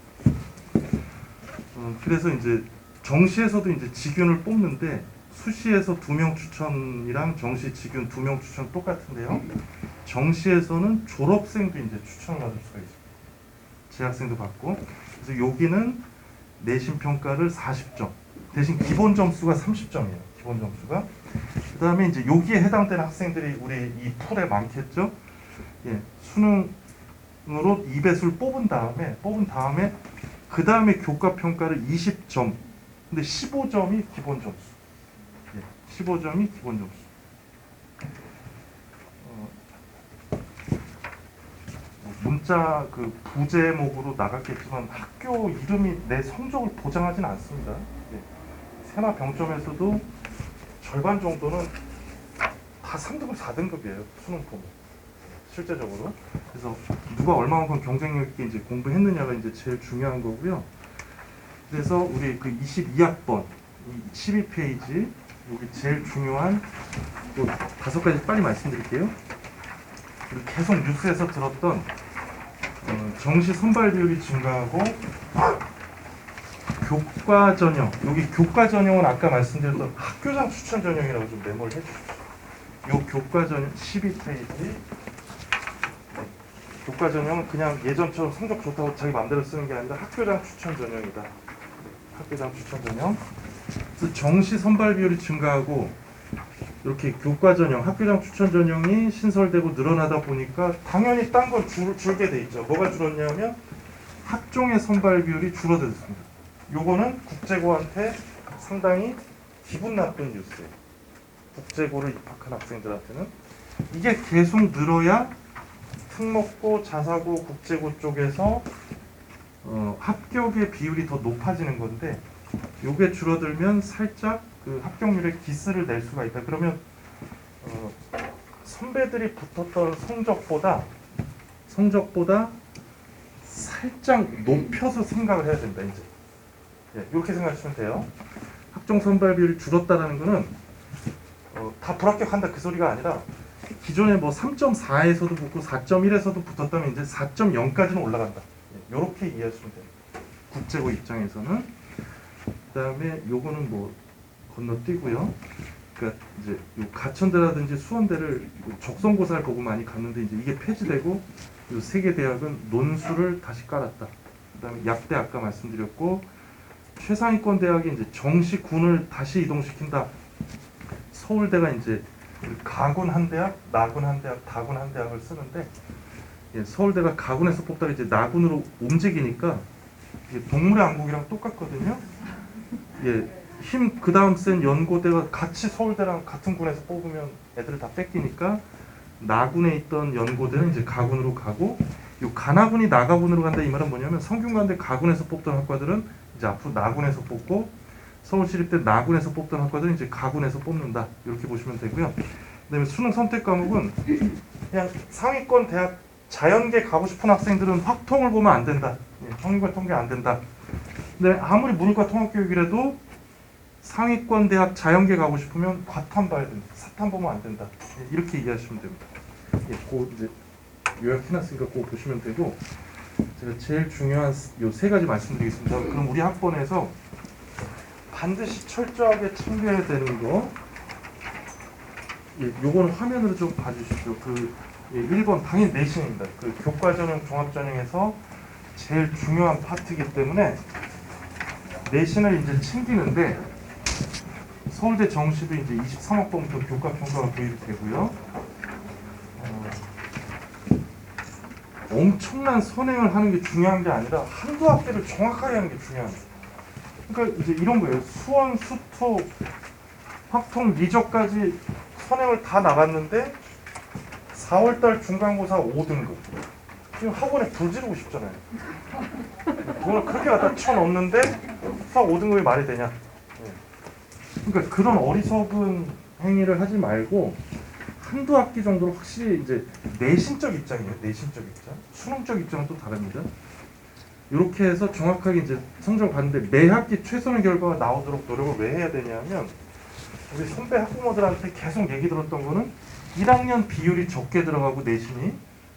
그래서 이제 정시에서도 이제 직윤을 뽑는데 수시에서 2명 추천이랑 정시 직윤 2명 추천 똑같은데요. 정시에서는 졸업생도 이제 추천을 받을 수가 있습니다. 재학생도 받고. 그래서 여기는 내신 평가를 40점. 대신 기본 점수가 30점이에요. 기본 점수가. 그다음에 이제 여기에 해당되는 학생들이 우리 이 풀에 많겠죠. 수능으로 2배수를 뽑은 다음에 그 다음에 교과 평가를 20점. 근데 15점이 기본 점수. 15점이 기본 점수. 문자 그 부제목으로 나갔겠지만 학교 이름이 내 성적을 보장하진 않습니다. 세마 병점에서도 절반 정도는 다 3등급, 4등급이에요. 수능 보면 실제적으로. 그래서 누가 얼마만큼 경쟁력 있게 이제 공부했느냐가 이제 제일 중요한 거고요. 그래서 우리 그 22학번 12페이지 여기 제일 중요한 또 5가지 빨리 말씀드릴게요. 그리고 계속 뉴스에서 들었던 정시 선발 비율이 증가하고 교과 전형. 여기 교과 전형은 아까 말씀드렸던 학교장 추천 전형이라고 좀 메모를 해주십시오. 요 교과 전형 12페이지. 교과 전형은 그냥 예전처럼 성적 좋다고 자기 마음대로 쓰는 게 아니라 학교장 추천 전형이다. 학교장 추천 전형. 그래서 정시 선발 비율이 증가하고 이렇게 교과 전형, 학교장 추천 전형이 신설되고 늘어나다 보니까 당연히 딴 건 줄게 돼 있죠. 뭐가 줄었냐면 학종의 선발 비율이 줄어들었습니다. 요거는 국제고한테 상당히 기분 나쁜 뉴스예요. 국제고를 입학한 학생들한테는. 이게 계속 늘어야 특목고, 자사고, 국제고 쪽에서 합격의 비율이 더 높아지는 건데, 요게 줄어들면 살짝 그 합격률에 기스를 낼 수가 있다. 그러면 선배들이 붙었던 성적보다 살짝 높여서 생각을 해야 된다. 이제 이렇게 생각하시면 돼요. 학종 선발 비율이 줄었다는 거는 다 불합격한다 그 소리가 아니라, 기존에 뭐 3.4에서도 붙고 4.1에서도 붙었다면 이제 4.0까지는 올라간다. 이렇게 이해하시면 돼요. 국제고 입장에서는. 그다음에 요거는 뭐 건너뛰고요. 그러니까 이제 요 가천대라든지 수원대를 적성고사를 보고 많이 갔는데, 이제 이게 폐지되고 요 세 개 대학은 논술을 다시 깔았다. 그다음에 약대 아까 말씀드렸고, 최상위권 대학이 이제 정시군을 다시 이동시킨다. 서울대가 이제 가군 한 대학, 나군 한 대학, 다군 한 대학을 쓰는데, 서울대가 가군에서 뽑다가 이제 나군으로 움직이니까 동물의 왕국이랑 똑같거든요. 힘 그 다음 센 연고대가 같이 서울대랑 같은 군에서 뽑으면 애들을 다 뺏기니까 나군에 있던 연고대는 이제 가군으로 가고, 요 가나군이 나가군으로 간다 이 말은 뭐냐면, 성균관대 가군에서 뽑던 학과들은 이제 앞으로 나군에서 뽑고, 서울시립대 나군에서 뽑던 학과들은 이제 가군에서 뽑는다. 이렇게 보시면 되고요. 그다음에 수능 선택 과목은 그냥 상위권 대학 자연계 가고 싶은 학생들은 확통을 보면 안 된다. 평균과 통계 안 된다. 근데 아무리 문과 통합교육이라도 상위권 대학 자연계 가고 싶으면 과탐 봐야 된다. 사탐 보면 안 된다. 이렇게 이해하시면 됩니다. 그 이제 요약해놨으니까 그거 보시면 되고, 제가 제일 중요한 요 세 가지 말씀드리겠습니다. 그럼 우리 학번에서 반드시 철저하게 챙겨야 되는 거, 요거는 화면으로 좀 봐주십시오. 1번 당연히 내신입니다. 그 교과전형, 종합전형에서 제일 중요한 파트이기 때문에 내신을 이제 챙기는데, 서울대 정시도 이제 23학번부터 교과 평가가 도입이 되고요. 엄청난 선행을 하는 게 중요한 게 아니라 한두 학기를 정확하게 하는 게 중요합니다. 그러니까 이제 이런 거예요. 수원, 수토, 확통, 미적까지 선행을 다 나갔는데 4월달 중간고사 5등급. 지금 학원에 불 지르고 싶잖아요. 그걸 그렇게 갖다 쳐넣는데 수학 5등급이 말이 되냐. 그러니까 그런 어리석은 행위를 하지 말고, 한두 학기 정도로 확실히 이제 내신적 입장이에요. 내신적 입장. 수능적 입장은 또 다릅니다. 이렇게 해서 정확하게 이제 성적을 봤는데, 매 학기 최선의 결과가 나오도록 노력을 왜 해야 되냐면, 우리 선배 학부모들한테 계속 얘기 들었던 거는 1학년 비율이 적게 들어가고 내신이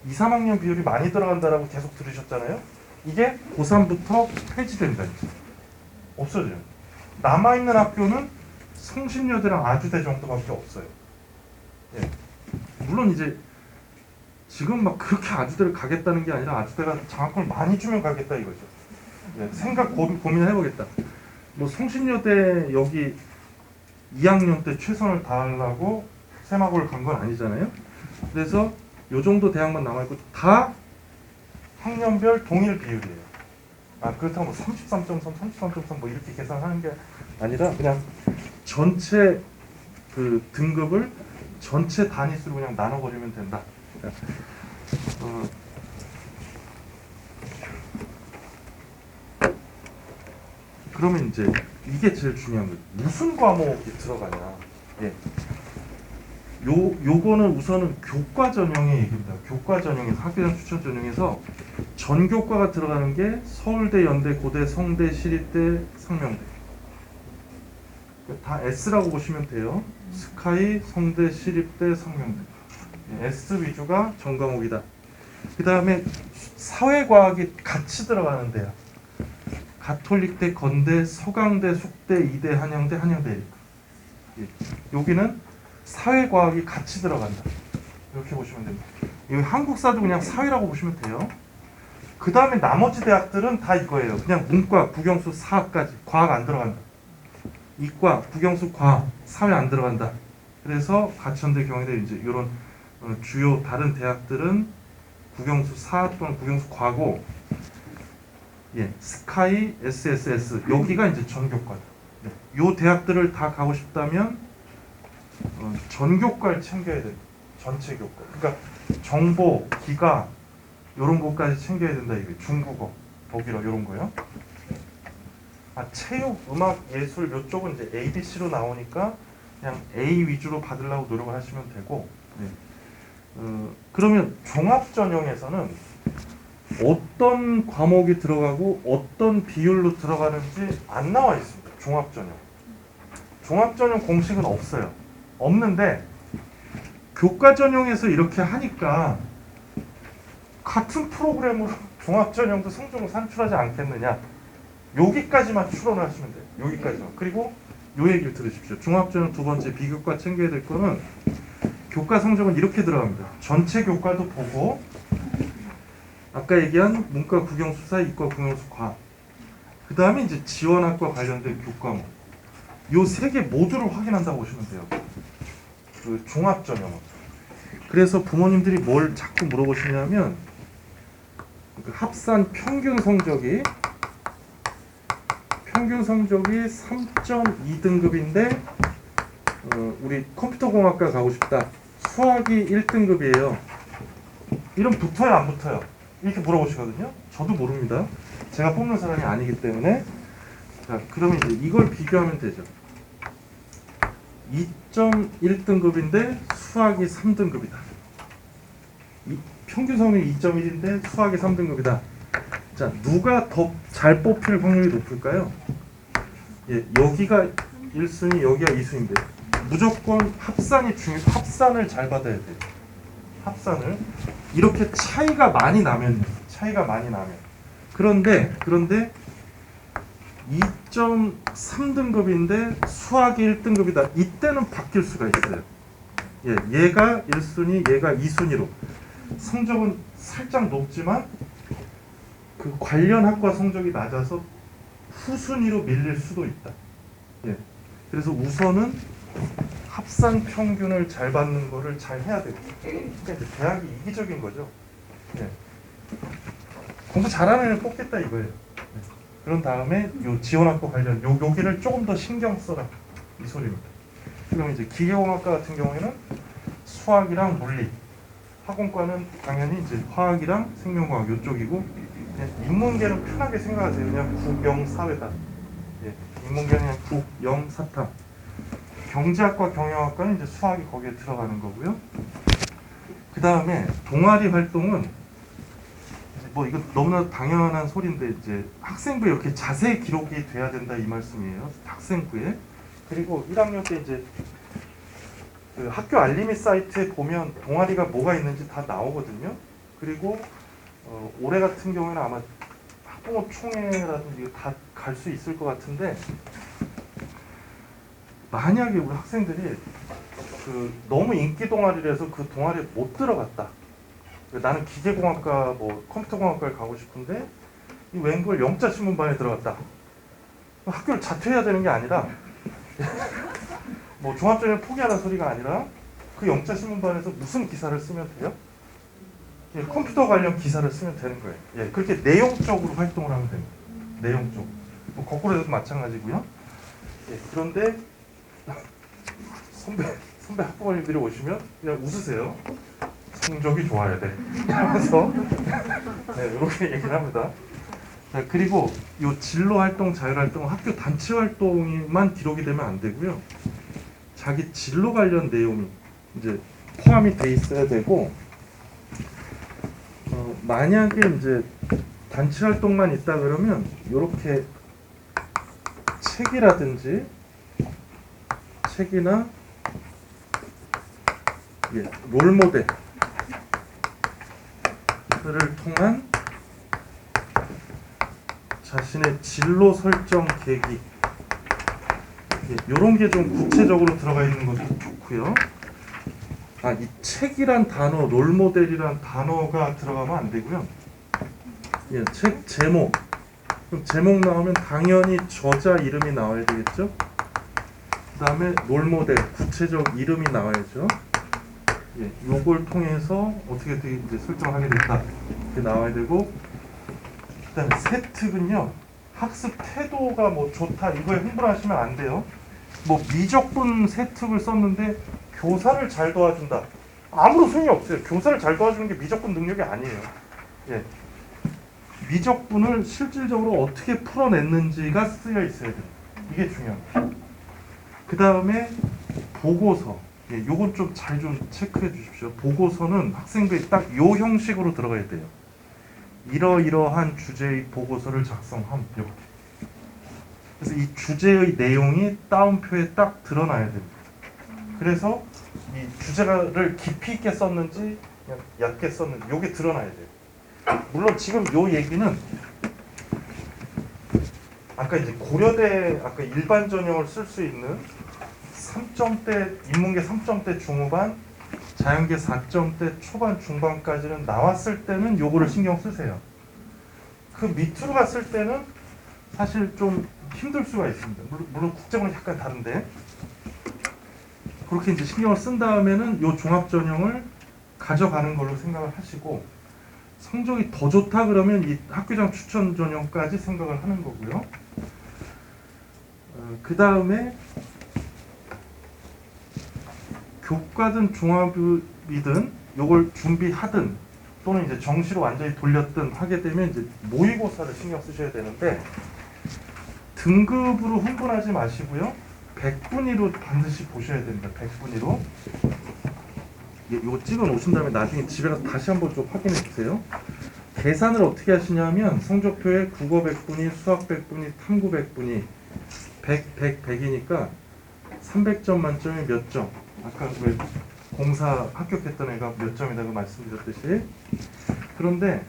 2, 3학년 비율이 많이 들어간다라고 계속 들으셨잖아요. 이게 고3부터 폐지된다. 이제. 없어져요. 남아있는 학교는 성신여대랑 아주대 정도밖에 없어요. 물론 이제 지금 막 그렇게 아주대를 가겠다는 게 아니라, 아주대가 장학금을 많이 주면 가겠다 이거죠. 생각 고민을 해보겠다. 뭐 성신여대 여기 2학년 때 최선을 다하려고 세마고를 간 건 아니잖아요. 그래서 요 정도 대학만 남아있고 다 학년별 동일 비율이에요. 그렇다고 뭐 33.3, 33.3 뭐 이렇게 계산하는 게 아니라, 그냥 전체 그 등급을 전체 단위수로 그냥 나눠버리면 된다. 그러면 이제 이게 제일 중요한 거예요. 무슨 과목이 들어가냐. 요거는 우선은 교과 전형의 얘기입니다. 교과 전형에서, 학교장 추천 전형에서 전교과가 들어가는 게 서울대, 연대, 고대, 성대, 시립대, 상명대. 다 S라고 보시면 돼요. 스카이, 성대, 시립대, 상명대. S 위주가 전 과목이다. 그 다음에 사회과학이 같이 들어가는 데야. 가톨릭대, 건대, 서강대, 숙대, 이대, 한양대, 한양대. 여기는 사회과학이 같이 들어간다. 이렇게 보시면 됩니다. 여기 한국사도 그냥 사회라고 보시면 돼요. 그 다음에 나머지 대학들은 다 이거예요. 그냥 문과, 국영수, 사학까지. 과학 안 들어간다. 이과, 국영수, 과학, 사회 안 들어간다. 그래서 가천대, 경희대 이제 이런 주요 다른 대학들은 국영수 사학 또는 국영수 과고, 스카이, SSS 여기가 이제 전교과다. 요 대학들을 다 가고 싶다면 전교과를 챙겨야 됩니다. 전체 교과. 그러니까 정보, 기가 이런 것까지 챙겨야 된다 이게. 중국어, 독일어 이런 거요. 체육, 음악, 예술 이쪽은 이제 A, B, C로 나오니까 그냥 A 위주로 받으려고 노력을 하시면 되고. 네. 그러면 종합 전형에서는 어떤 과목이 들어가고 어떤 비율로 들어가는지 안 나와 있습니다. 종합 전형. 종합 전형 공식은 없어요. 없는데 교과 전형에서 이렇게 하니까 같은 프로그램으로 종합 전형도 성적을 산출하지 않겠느냐. 여기까지만 추론을 하시면 돼요. 여기까지만. 그리고 요 얘기를 들으십시오. 종합 전형 두 번째 비교과 챙겨야 될 거는 교과 성적은 이렇게 들어갑니다. 전체 교과도 보고 아까 얘기한 문과 국영수사, 이과 국영수 과학. 그 다음에 이제 지원학과 관련된 교과목. 요 세 개 모두를 확인한다고 보시면 돼요. 그 종합 전형은. 그래서 부모님들이 뭘 자꾸 물어보시냐면 그 합산 평균 성적이 3.2등급인데 우리 컴퓨터공학과 가고 싶다. 수학이 1등급이에요. 이름 붙어요, 안 붙어요? 이렇게 물어보시거든요. 저도 모릅니다. 제가 뽑는 사람이 아니기 때문에. 자, 그러면 이제 이걸 비교하면 되죠. 2.1등급인데 수학이 3등급이다. 평균 성능이 2.1인데 수학이 3등급이다. 자, 누가 더 잘 뽑힐 확률이 높을까요? 예, 여기가 1순위, 여기가 2순위인데 무조건 합산이 중요해요. 합산을 잘 받아야 돼요. 합산을. 이렇게 차이가 많이 나면 그런데 2.3등급인데 수학이 1등급이다. 이때는 바뀔 수가 있어요. 예, 얘가 1순위, 얘가 2순위로 성적은 살짝 높지만 그 관련 학과 성적이 낮아서 후순위로 밀릴 수도 있다. 예, 그래서 우선은 합산 평균을 잘 받는 거를 잘 해야 돼요. 그러니까 이제 대학이 이기적인 거죠. 예. 공부 잘하는 애를 뽑겠다 이거예요. 예. 그런 다음에 요 지원학과 관련 여기를 조금 더 신경 써라 이 소리입니다. 그럼 이제 기계공학과 같은 경우에는 수학이랑 물리, 학원과는 당연히 이제 화학이랑 생명과학 이쪽이고, 인문계는 편하게 생각하세요. 그냥 국영사회다. 예, 인문계는 그냥 국영사탐. 경제학과 경영학과는 이제 수학이 거기에 들어가는 거고요. 그 다음에 동아리 활동은 이제 뭐 이거 너무나 당연한 소리인데 이제 학생부에 이렇게 자세히 기록이 돼야 된다 이 말씀이에요. 학생부에. 그리고 1학년 때 이제 그 학교 알림이 사이트에 보면 동아리가 뭐가 있는지 다 나오거든요. 그리고 올해 같은 경우에는 아마 학부모 총회라든지 다 갈 수 있을 것 같은데, 만약에 우리 학생들이 그 너무 인기 동아리라서 그 동아리에 못 들어갔다. 나는 기계공학과 뭐 컴퓨터공학과에 가고 싶은데 이 웬걸 영자 신문반에 들어갔다. 학교를 자퇴해야 되는 게 아니라 뭐 종합전형 포기하라는 소리가 아니라 그 영자 신문반에서 무슨 기사를 쓰면 돼요? 예, 컴퓨터 관련 기사를 쓰면 되는 거예요. 예, 그렇게 내용적으로 활동을 하면 됩니다. 내용적. 뭐 거꾸로 해도 마찬가지고요. 예, 그런데 선배 학부모님들이 오시면 그냥 웃으세요. 성적이 좋아야 돼. 이러면서 네, 이렇게 얘기를 합니다. 자, 그리고 이 진로 활동, 자율 활동, 학교 단체 활동만 기록이 되면 안 되고요. 자기 진로 관련 내용이 이제 포함이 돼 있어야 되고, 만약에 이제 단체 활동만 있다 그러면 이렇게 책이나 예, 롤모델을 통한 자신의 진로 설정 계기, 이런 게 좀 구체적으로 들어가 있는 것도 좋고요. 이 책이란 단어, 롤모델이란 단어가 들어가면 안 되고요. 예, 책 제목. 그럼 제목 나오면 당연히 저자 이름이 나와야 되겠죠. 그 다음에 롤모델, 구체적 이름이 나와야죠. 예, 요걸 통해서 어떻게 이제 설정하게 됐다. 이렇게 나와야 되고, 그 다음에 세특은요, 학습 태도가 뭐 좋다, 이거에 흥분하시면 안 돼요. 뭐 미적분 세특을 썼는데 교사를 잘 도와준다. 아무런 소용이 없어요. 교사를 잘 도와주는 게 미적분 능력이 아니에요. 예. 미적분을 실질적으로 어떻게 풀어냈는지가 쓰여 있어야 돼요. 이게 중요합니다. 그 다음에 보고서. 예, 요건 좀 잘 좀 체크해 주십시오. 보고서는 학생들이 딱 요 형식으로 들어가야 돼요. 이러이러한 주제의 보고서를 작성함. 이렇게. 그래서 이 주제의 내용이 따옴표에 딱 드러나야 됩니다. 그래서 이 주제를 깊이 있게 썼는지 그냥 얕게 썼는지 요게 드러나야 돼요. 물론 지금 요 얘기는 아까 이제 고려대 아까 일반 전형을 쓸 수 있는 3점대 인문계 3점대 중후반 자연계 4점대 초반 중반까지는 나왔을 때는 요거를 신경 쓰세요. 그 밑으로 갔을 때는 사실 좀 힘들 수가 있습니다. 물론 국정은 약간 다른데 그렇게 이제 신경을 쓴 다음에는 요 종합 전형을 가져가는 걸로 생각을 하시고 성적이 더 좋다 그러면 이 학교장 추천 전형까지 생각을 하는 거고요. 그 다음에 교과든 종합이든 요걸 준비하든 또는 이제 정시로 완전히 돌렸든 하게 되면 이제 모의고사를 신경 쓰셔야 되는데 등급으로 흥분하지 마시고요. 100분위로 반드시 보셔야 됩니다. 100분위로. 이거 찍어 놓으신 다음에 나중에 집에 가서 다시 한번 좀 확인해 주세요. 계산을 어떻게 하시냐면 성적표에 국어 100분위, 수학 100분위, 탐구 100분위 100, 100이니까 300점 만점에 몇 점? 아까 왜 공사 합격했던 애가 몇 점이라고 말씀드렸듯이 그런데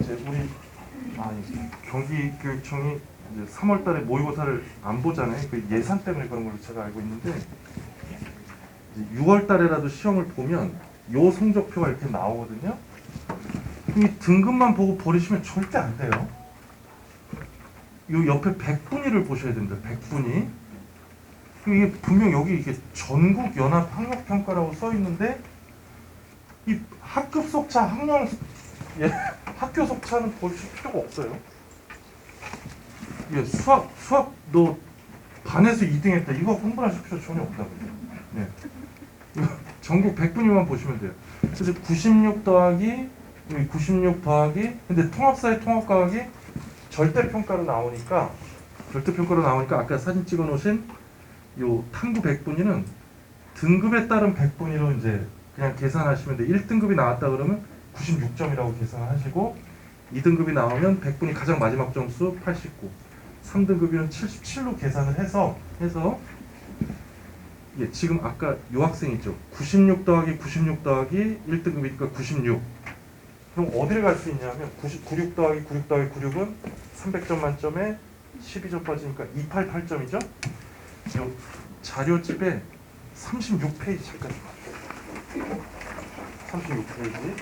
이제 우리 경기교육청이 이제 3월 달에 모의고사를 안 보잖아요. 그 예산 때문에 그런 걸로 제가 알고 있는데 6월 달에라도 시험을 보면 요 성적표가 이렇게 나오거든요. 이 등급만 보고 버리시면 절대 안 돼요. 요 옆에 100분위를 보셔야 됩니다. 100분위. 이게 분명 여기 이게 전국 연합 학력 평가라고 써 있는데 이 학급 속차 학년 학교 속차는 보실 필요가 없어요. 예, 수학 너 반에서 2등했다. 이거 흥분하실 필요 전혀 없다고요. 네. 전국 100분위만 보시면 돼요. 그래서 96 더하기 근데 통합사회 통합과학이 절대평가로 나오니까 아까 사진 찍어 놓으신 요 탐구 100분위는 등급에 따른 100분위로 이제 그냥 계산하시면 돼요. 1등급이 나왔다 그러면 96점이라고 계산을 하시고 2등급이 나오면 100분위 가장 마지막 점수 89 3등급이면 77로 계산을 해서 예, 지금 아까 요 학생 있죠. 96 더하기 1등급이니까 96. 그럼 어디를 갈 수 있냐면 96 더하기 96은 300점 만점에 12점 빠지니까 288점이죠. 요 자료집에 36페이지 잠깐 36페이지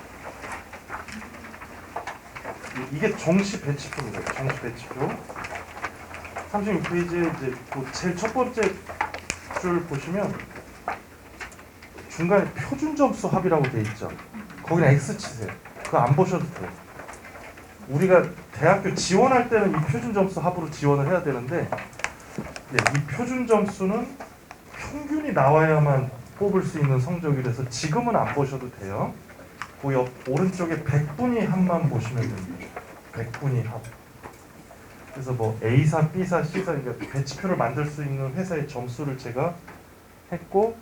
이게 정시 배치표입니다. 정시 배치표 36페이지에 이제 그 제일 첫 번째 줄 보시면 중간에 표준 점수 합이라고 돼 있죠. 거기는 X 치세요. 그거 안 보셔도 돼요. 우리가 대학교 지원할 때는 이 표준 점수 합으로 지원을 해야 되는데 이 표준 점수는 평균이 나와야만 뽑을 수 있는 성적이라서 지금은 안 보셔도 돼요. 그 옆 오른쪽에 100분위 합만 보시면 됩니다. 100분위 합. 그래서 뭐 A사, B사, C사 그러니까 배치표를 만들 수 있는 회사의 점수를 제가 했고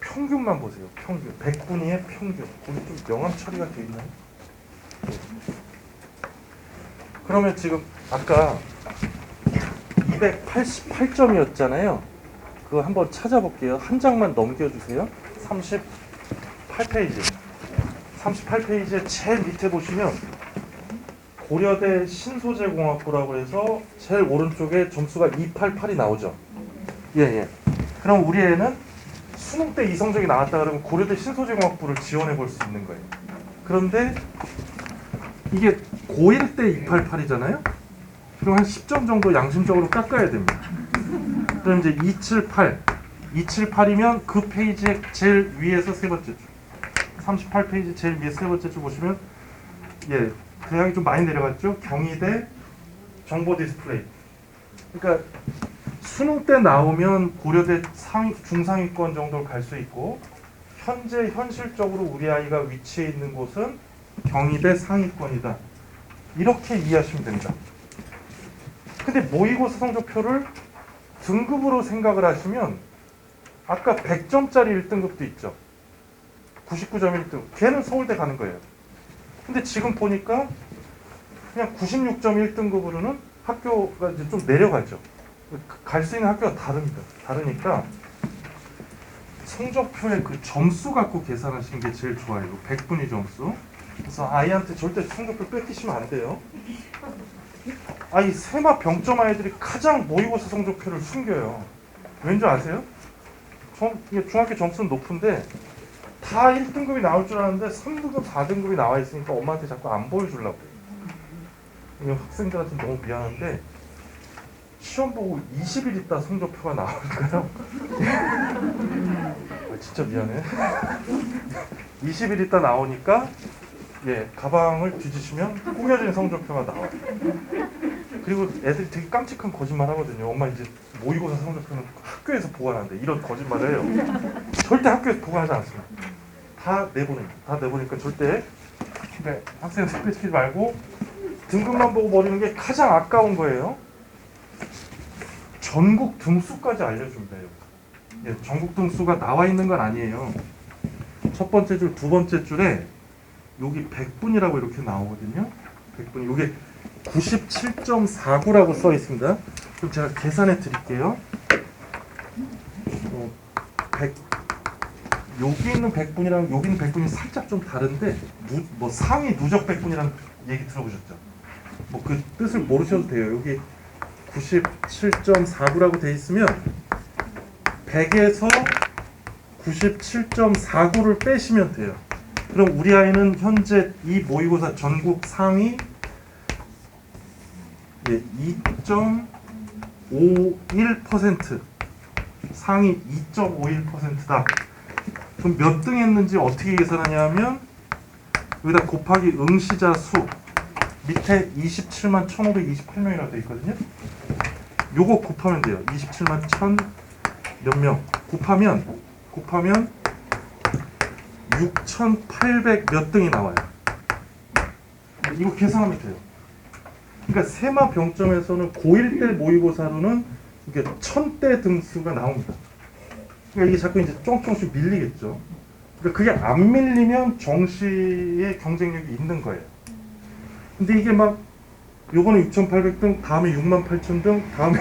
평균만 보세요. 평균. 100분위의 평균. 거기 좀 명암 처리가 되어 있나요? 그러면 지금 아까 288점이었잖아요. 그거 한번 찾아볼게요. 한 장만 넘겨주세요. 38페이지. 38페이지에 제일 밑에 보시면 고려대 신소재공학부라고 해서 제일 오른쪽에 점수가 288이 나오죠. 예. 그럼 우리 애는 수능 때 이 성적이 나왔다 그러면 고려대 신소재공학부를 지원해 볼 수 있는 거예요. 그런데 이게 고1 때 288이잖아요. 그럼 한 10점 정도 양심적으로 깎아야 됩니다. 그럼 이제 278이면 그 페이지의 제일 위에서 세 번째 줄 38페이지 제일 위에 세 번째 줄 보시면 예, 대학이 좀 많이 내려갔죠. 경희대 정보 디스플레이. 그러니까 수능 때 나오면 고려대 중상위권 정도를 갈 수 있고 현재 현실적으로 우리 아이가 위치해 있는 곳은 경희대 상위권이다. 이렇게 이해하시면 됩니다. 근데 모의고사 성적표를 등급으로 생각을 하시면 아까 100점짜리 1등급도 있죠. 99점 1등. 걔는 서울대 가는 거예요. 근데 지금 보니까 그냥 96점 1등급으로는 학교가 이제 좀 내려가죠. 갈 수 있는 학교가 다릅니다. 다르니까 성적표의 그 점수 갖고 계산하시는 게 제일 좋아요. 100분위 점수. 그래서 아이한테 절대 성적표 뺏기시면 안 돼요. 아이 세마 병점 아이들이 가장 모의고사 성적표를 숨겨요. 왠지 아세요? 중학교 점수는 높은데 다 1등급이 나올 줄 알았는데 3등급, 4등급이 나와 있으니까 엄마한테 자꾸 안 보여주려고 해요. 학생들한테 너무 미안한데 시험 보고 20일 있다 성적표가 나올까요? 진짜 미안해. 20일 있다 나오니까 가방을 뒤지시면 꾸며진 성적표가 나와요. 그리고 애들이 되게 깜찍한 거짓말 하거든요. 엄마 이제 모의고사 성적표는 학교에서 보관한대. 이런 거짓말을 해요. 절대 학교에서 보관하지 않습니다. 다 내보냅니다. 다 내보니까 절대 학생한테 뺏기지 말고 등급만 보고 버리는 게 가장 아까운 거예요. 전국 등수까지 알려줍니다. 전국 등수가 나와 있는 건 아니에요. 첫 번째 줄, 두 번째 줄에 여기 100분이라고 이렇게 나오거든요. 100분. 이게 97.49라고 써 있습니다. 그럼 제가 계산해 드릴게요. 100, 여기 있는 100분이랑 여기 있는 100분이 살짝 좀 다른데 상위 누적 100분이라는 얘기 들어보셨죠? 그 뜻을 모르셔도 돼요. 여기 97.49라고 돼 있으면 100에서 97.49를 빼시면 돼요. 그럼 우리 아이는 현재 이 모의고사 전국 상위 2.51%, 상위 2.51%다. 그럼 몇 등 했는지 어떻게 계산하냐면 여기다 곱하기 응시자 수 밑에 27만 1528명이라고 되어 있거든요. 요거 곱하면 돼요. 27만 1000 몇 명 곱하면 6,800 몇 등이 나와요. 이거 계산하면 돼요. 그러니까 세마 병점에서는 고1 때 모의고사로는 이게 1000대 등수가 나옵니다. 그러니까 이게 자꾸 이제 조금씩 밀리겠죠. 그러니까 그게 안 밀리면 정시의 경쟁력이 있는 거예요. 근데 이게 막 요번에 6,800등, 다음에 68,000등, 다음에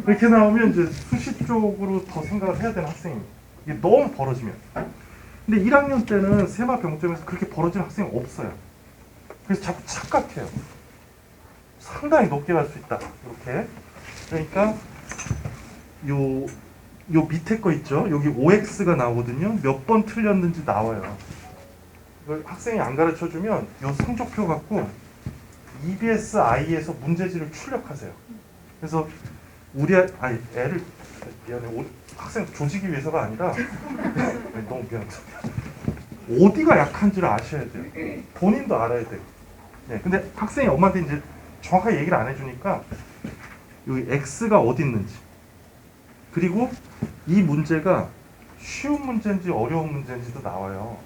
이렇게 나오면 이제 수시 쪽으로 더 생각을 해야 되는 학생입니다. 이게 너무 벌어지면. 근데 1학년 때는 세마 병점에서 그렇게 벌어지는 학생이 없어요. 그래서 자꾸 착각해요. 상당히 높게 갈 수 있다. 이렇게. 그러니까 요 밑에 거 있죠? 여기 OX가 나오거든요. 몇 번 틀렸는지 나와요. 이걸 학생이 안 가르쳐주면 요 성적표 갖고 EBS I에서 문제지를 출력하세요. 그래서 애를 미안해. 학생 조지기 위해서가 아니라 너무 미안합니다. 어디가 약한지를 아셔야 돼요. 본인도 알아야 돼요. 근데 학생이 엄마한테 이제 정확하게 얘기를 안 해주니까 여기 X가 어디 있는지, 그리고 이 문제가 쉬운 문제인지 어려운 문제인지도 나와요.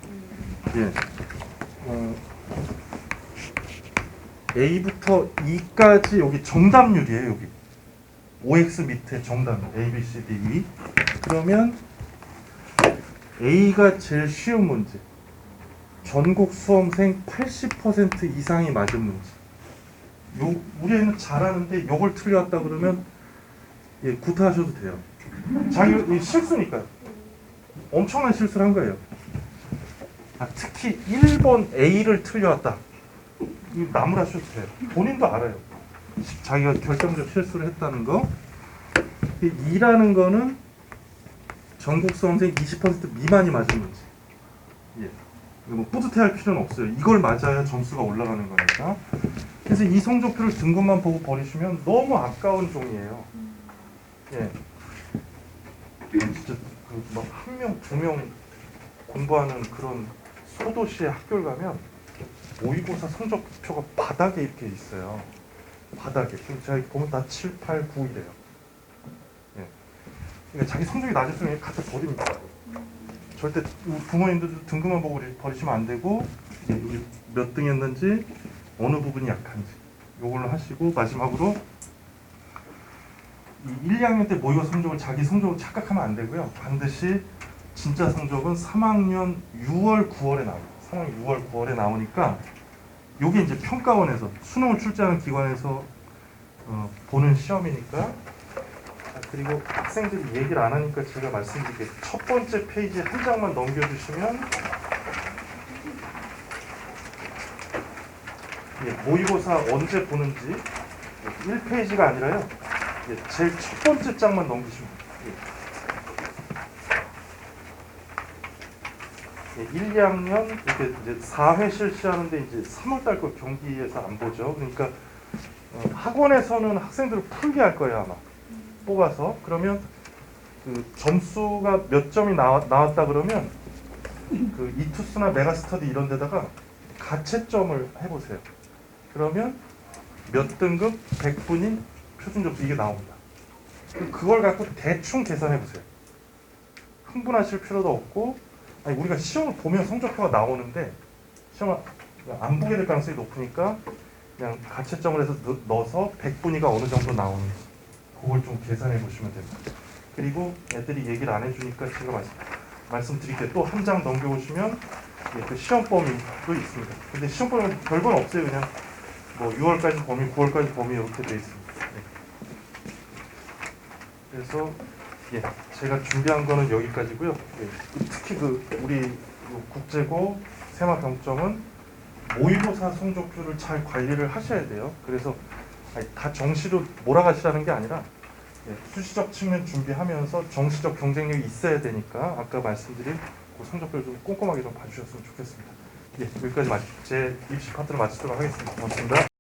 A부터 E까지 여기 정답률이에요. 여기 OX 밑에 정답률 A, B, C, D, E. 그러면 A가 제일 쉬운 문제, 전국 수험생 80% 이상이 맞은 문제. 우리 애는 잘하는데 요걸 틀려왔다 그러면 구타하셔도 돼요. 자기 실수니까 엄청난 실수를 한 거예요. 특히 1번 A를 틀려왔다. 나무라셔도 돼요. 본인도 알아요. 자기가 결정적 실수를 했다는 거. 2라는 거는 전국 수험생 20% 미만이 맞은 문제. 뿌듯해할 필요는 없어요. 이걸 맞아야 점수가 올라가는 거니까. 그래서 이 성적표를 등급만 보고 버리시면 너무 아까운 종이에요. 진짜 막 1명, 2명 공부하는 그런 소도시의 학교를 가면 모의고사 성적표가 바닥에 이렇게 있어요. 바닥에. 지금 제가 보면 다 7, 8, 9이래요. 그러니까 자기 성적이 낮았으면 갖다 버립니다. 절대 부모님들도 등급만 보고 버리시면 안 되고 여기 몇 등 했는지 어느 부분이 약한지 요걸로 하시고 마지막으로 이 1, 2학년 때 모의고사 성적을 자기 성적으로 착각하면 안 되고요. 반드시 진짜 성적은 3학년 6월, 9월에 나와요. 3학년 6월, 9월에 나오니까 요게 이제 평가원에서 수능을 출제하는 기관에서 보는 시험이니까. 자, 그리고 학생들이 얘기를 안 하니까 제가 말씀드릴게요. 첫 번째 페이지 한 장만 넘겨주시면 모의고사 언제 보는지 1페이지가 아니라요. 제일 첫 번째 장만 넘기시면 돼요. 1, 2학년 이렇게 이제 4회 실시하는데 이제 3월달 거 경기에서 안 보죠. 그러니까 학원에서는 학생들을 풀게 할 거예요 아마 뽑아서. 그러면 그 점수가 몇 점이 나왔다 그러면 그 이투스나 메가스터디 이런 데다가 가채점을 해보세요. 그러면 몇 등급 100분인 표준점수 이게 나옵니다. 그걸 갖고 대충 계산해 보세요. 흥분하실 필요도 없고, 아니 우리가 시험을 보면 성적표가 나오는데 시험을 안 보게 될 가능성이 높으니까 그냥 가채점을 해서 넣어서 100분위가 어느 정도 나오는지 그걸 좀 계산해 보시면 됩니다. 그리고 애들이 얘기를 안 해주니까 제가 말씀드릴게요. 또 한 장 넘겨보시면 그 시험 범위도 있습니다. 근데 시험 범위는 별건 없어요. 그냥 뭐 6월까지 범위, 9월까지 범위 이렇게 돼 있습니다. 그래서 제가 준비한 거는 여기까지고요. 특히 우리 국제고 세마 병점은 모의고사 성적표를 잘 관리를 하셔야 돼요. 그래서 다 정시로 몰아가시라는 게 아니라 수시적 측면 준비하면서 정시적 경쟁력이 있어야 되니까 아까 말씀드린 그 성적표를 좀 꼼꼼하게 좀 봐주셨으면 좋겠습니다. 여기까지 제 입시 파트를 마치도록 하겠습니다. 고맙습니다.